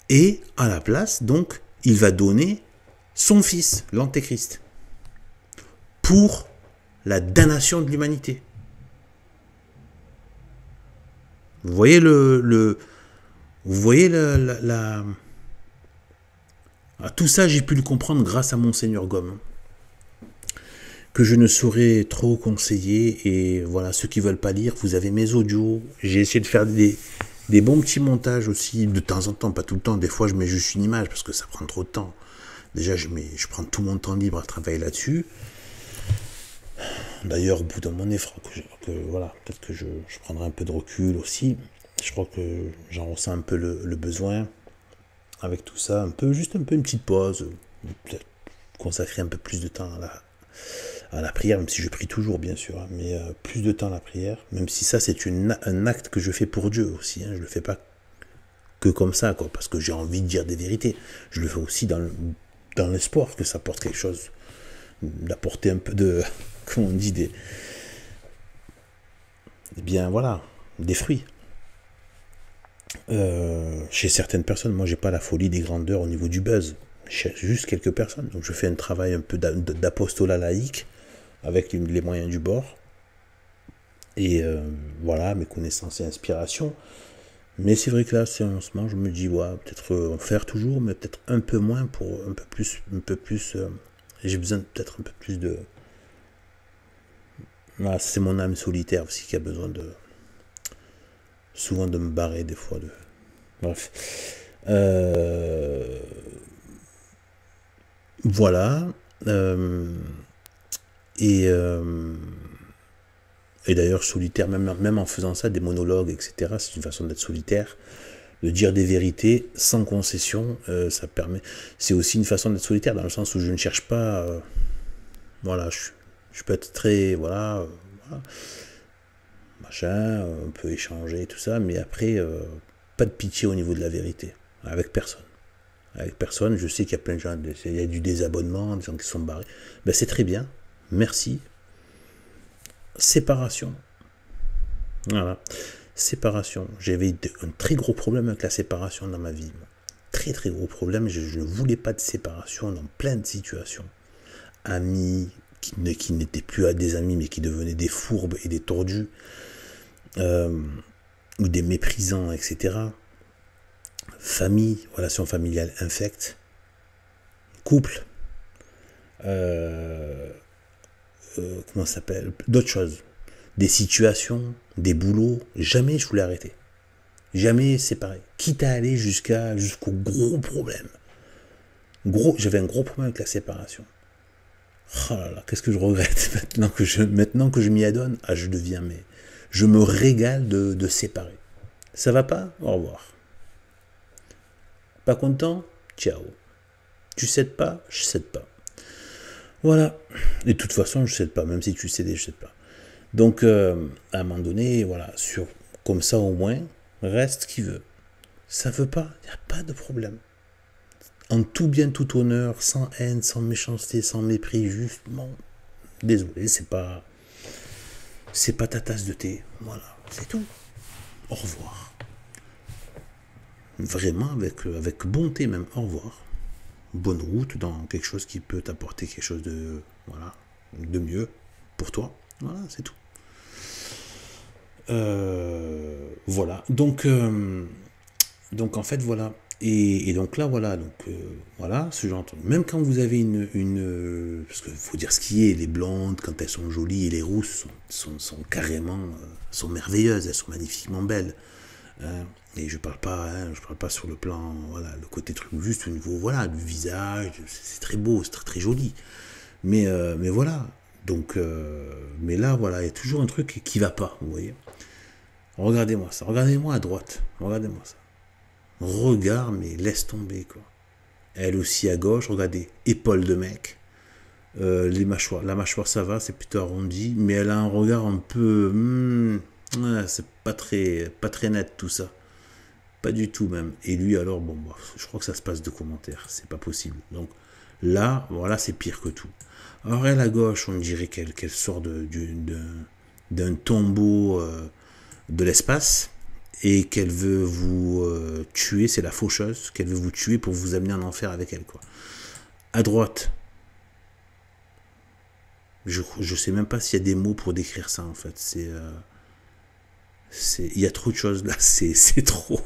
et à la place, donc, il va donner son fils, l'Antéchrist, pour la damnation de l'humanité. Vous voyez tout ça, j'ai pu le comprendre grâce à Monseigneur Gomme, que je ne saurais trop conseiller. Et voilà, ceux qui veulent pas lire, vous avez mes audios. J'ai essayé de faire des bons petits montages aussi, de temps en temps, pas tout le temps. Des fois, je mets juste une image parce que ça prend trop de temps. Déjà, je prends tout mon temps libre à travailler là-dessus. D'ailleurs, au bout d'un moment, peut-être que je prendrai un peu de recul aussi. Je crois que j'en ressens un peu le besoin avec tout ça. Juste un peu une petite pause. Peut-être consacrer un peu plus de temps à la prière, même si je prie toujours, bien sûr, hein, mais plus de temps à la prière, même si ça, c'est un acte que je fais pour Dieu aussi. Hein, je le fais pas que comme ça, quoi, parce que j'ai envie de dire des vérités. Je le fais aussi dans l'espoir que ça apporte quelque chose, d'apporter un peu de, comment on dit, des fruits. Chez certaines personnes, moi j'ai pas la folie des grandeurs au niveau du buzz, chez juste quelques personnes, donc je fais un travail un peu d'apostolat laïque avec les moyens du bord, et mes connaissances et inspirations. Mais c'est vrai que là, en ce moment, je me dis, peut-être en faire toujours, mais peut-être un peu moins, pour un peu plus j'ai besoin peut-être un peu plus de... c'est mon âme solitaire aussi qui a besoin souvent de me barrer des fois Bref. Voilà. Euh, et et d'ailleurs, solitaire, même en faisant ça, des monologues, etc., c'est une façon d'être solitaire. De dire des vérités sans concession, ça permet. C'est aussi une façon d'être solitaire, dans le sens où je ne cherche pas. Voilà, je peux être très. Voilà, machin, on peut échanger, tout ça, mais après, pas de pitié au niveau de la vérité. Avec personne. Avec personne, je sais qu'il y a plein de gens, il y a du désabonnement, des gens qui sont barrés. Ben, c'est très bien, merci. Séparation. Voilà. Séparation. J'avais un très gros problème avec la séparation dans ma vie. Très très gros problème. Je ne voulais pas de séparation dans plein de situations. Amis qui n'étaient plus à des amis mais qui devenaient des fourbes et des tordus. Ou des méprisants, etc. Famille, relation familiale infecte. Couple. Comment ça s'appelle? D'autres choses. Des situations, des boulots. Jamais je voulais arrêter. Jamais séparer. Quitte à aller jusqu'au gros problème. J'avais un gros problème avec la séparation. Oh là là, qu'est-ce que je regrette maintenant que je m'y adonne. Ah, je me régale de séparer. Ça va pas? Au revoir. Pas content? Ciao. Tu cèdes pas? Je cède pas. Voilà. Et de toute façon, je cède pas. Même si tu cédais, je cède pas. Donc, à un moment donné, voilà, comme ça au moins, reste qui veut. Ça veut pas, il n'y a pas de problème. En tout bien, tout honneur, sans haine, sans méchanceté, sans mépris, juste, bon, désolé, c'est pas ta tasse de thé. Voilà, c'est tout. Au revoir. Vraiment, avec bonté même, au revoir. Bonne route dans quelque chose qui peut t'apporter quelque chose de mieux pour toi. Voilà, c'est tout. Voilà. Donc en fait, voilà. Et donc là, voilà. Voilà, ce genre de... Même quand vous avez parce qu'il faut dire ce qui est, les blondes, quand elles sont jolies, et les rousses sont carrément... sont merveilleuses, elles sont magnifiquement belles. Et je parle pas sur le plan, voilà, le côté truc, juste au niveau, voilà, du visage, c'est très beau, c'est très, très joli. Mais voilà. Donc, mais là, voilà, il y a toujours un truc qui va pas, vous voyez. Regardez-moi ça, regardez-moi à droite, regardez-moi ça. Regarde, mais laisse tomber, quoi. Elle aussi à gauche, regardez, épaule de mec. La mâchoire ça va, c'est plutôt arrondi, mais elle a un regard un peu... c'est pas très net tout ça. Pas du tout même. Et lui alors, bon, je crois que ça se passe de commentaires, c'est pas possible. Donc là, voilà, c'est pire que tout. Alors elle à gauche, on dirait qu'elle sort d'un tombeau de l'espace et qu'elle veut vous tuer, c'est la faucheuse, qu'elle veut vous tuer pour vous amener en enfer avec elle, quoi. À droite, je sais même pas s'il y a des mots pour décrire ça en fait. Il y a trop de choses là, c'est trop,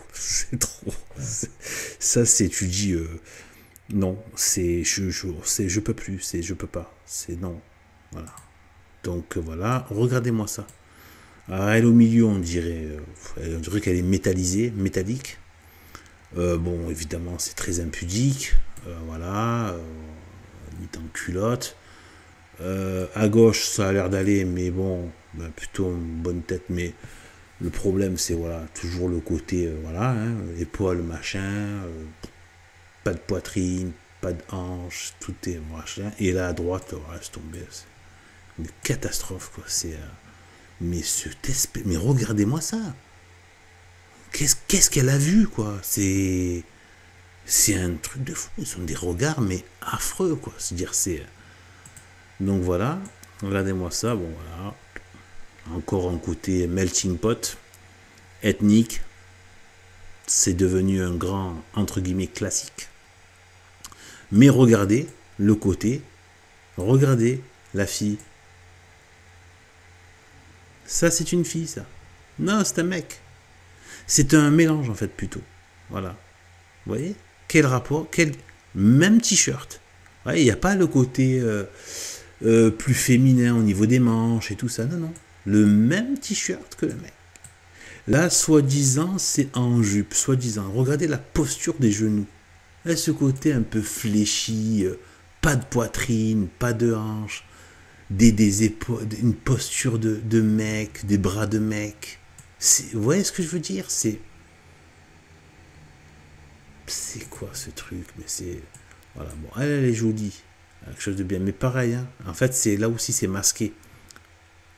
ça c'est, tu dis non, je peux plus, je peux pas, c'est non, voilà. Donc voilà, regardez-moi ça. Elle au milieu, on dirait qu'elle est métallique. Bon, évidemment, c'est très impudique, voilà, limite en culotte. À gauche, ça a l'air d'aller, mais bon, plutôt une bonne tête, mais le problème, c'est voilà, toujours le côté, voilà, hein, épaule, machin, pas de poitrine, pas de hanche, tout est machin. Et là, à droite, reste tombé. C'est une catastrophe, quoi. Mais regardez-moi ça. Qu'est-ce qu'elle a vu, quoi. C'est un truc de fou. Ce sont des regards, mais affreux, quoi. C'est-à-dire, donc voilà, regardez-moi ça, bon voilà. Encore un côté melting pot, ethnique. C'est devenu un grand, entre guillemets, classique. Mais regardez le côté, regardez la fille. Ça, c'est une fille, ça. Non, c'est un mec. C'est un mélange, en fait, plutôt. Voilà. Vous voyez? Quel rapport? Même t-shirt. Il n'y a pas le côté plus féminin au niveau des manches et tout ça. Non, non. Le même t-shirt que le mec. Là, soi-disant, c'est en jupe, soi-disant. Regardez la posture des genoux. Là, ce côté un peu fléchi, pas de poitrine, pas de hanche, des épaules, une posture de mec, des bras de mec. Vous voyez ce que je veux dire? C'est quoi ce truc? Mais c'est... Voilà, bon, elle est jolie. Quelque chose de bien. Mais pareil, hein, en fait, c'est là aussi, c'est masqué.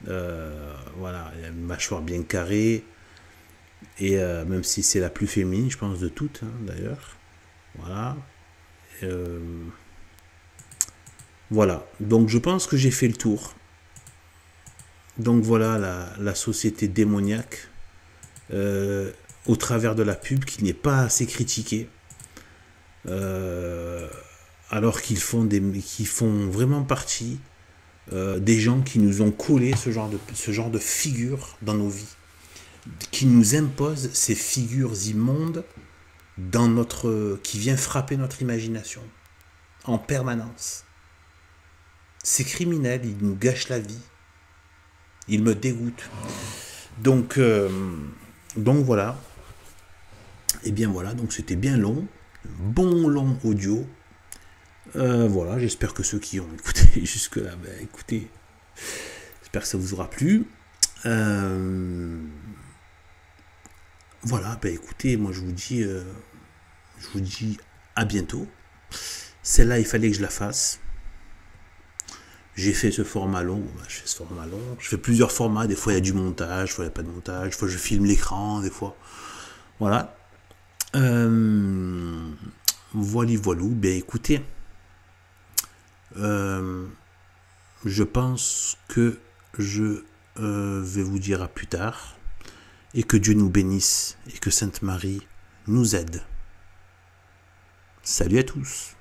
Voilà, il y a une mâchoire bien carrée. Et même si c'est la plus féminine, je pense, de toutes, hein, d'ailleurs. Voilà. Voilà. Donc, je pense que j'ai fait le tour. Donc, voilà la société démoniaque au travers de la pub qui n'est pas assez critiquée. Alors qu'ils font vraiment partie des gens qui nous ont collé ce genre de figures dans nos vies, qui nous imposent ces figures immondes qui vient frapper notre imagination en permanence. C'est criminel, ils nous gâchent la vie, ils me dégoûtent. Donc voilà. Et bien voilà, donc c'était bien long, bon long audio. Voilà, j'espère que ceux qui ont écouté jusque-là, écoutez, j'espère que ça vous aura plu. Voilà, écoutez, moi je vous dis à bientôt. Celle-là, il fallait que je la fasse. J'ai fait ce format long, je fais plusieurs formats, des fois il y a du montage, des fois il n'y a pas de montage, des fois je filme l'écran, des fois... Voilà. Voilou, écoutez... je pense que je vais vous dire à plus tard, et que Dieu nous bénisse et que Sainte Marie nous aide. Salut à tous.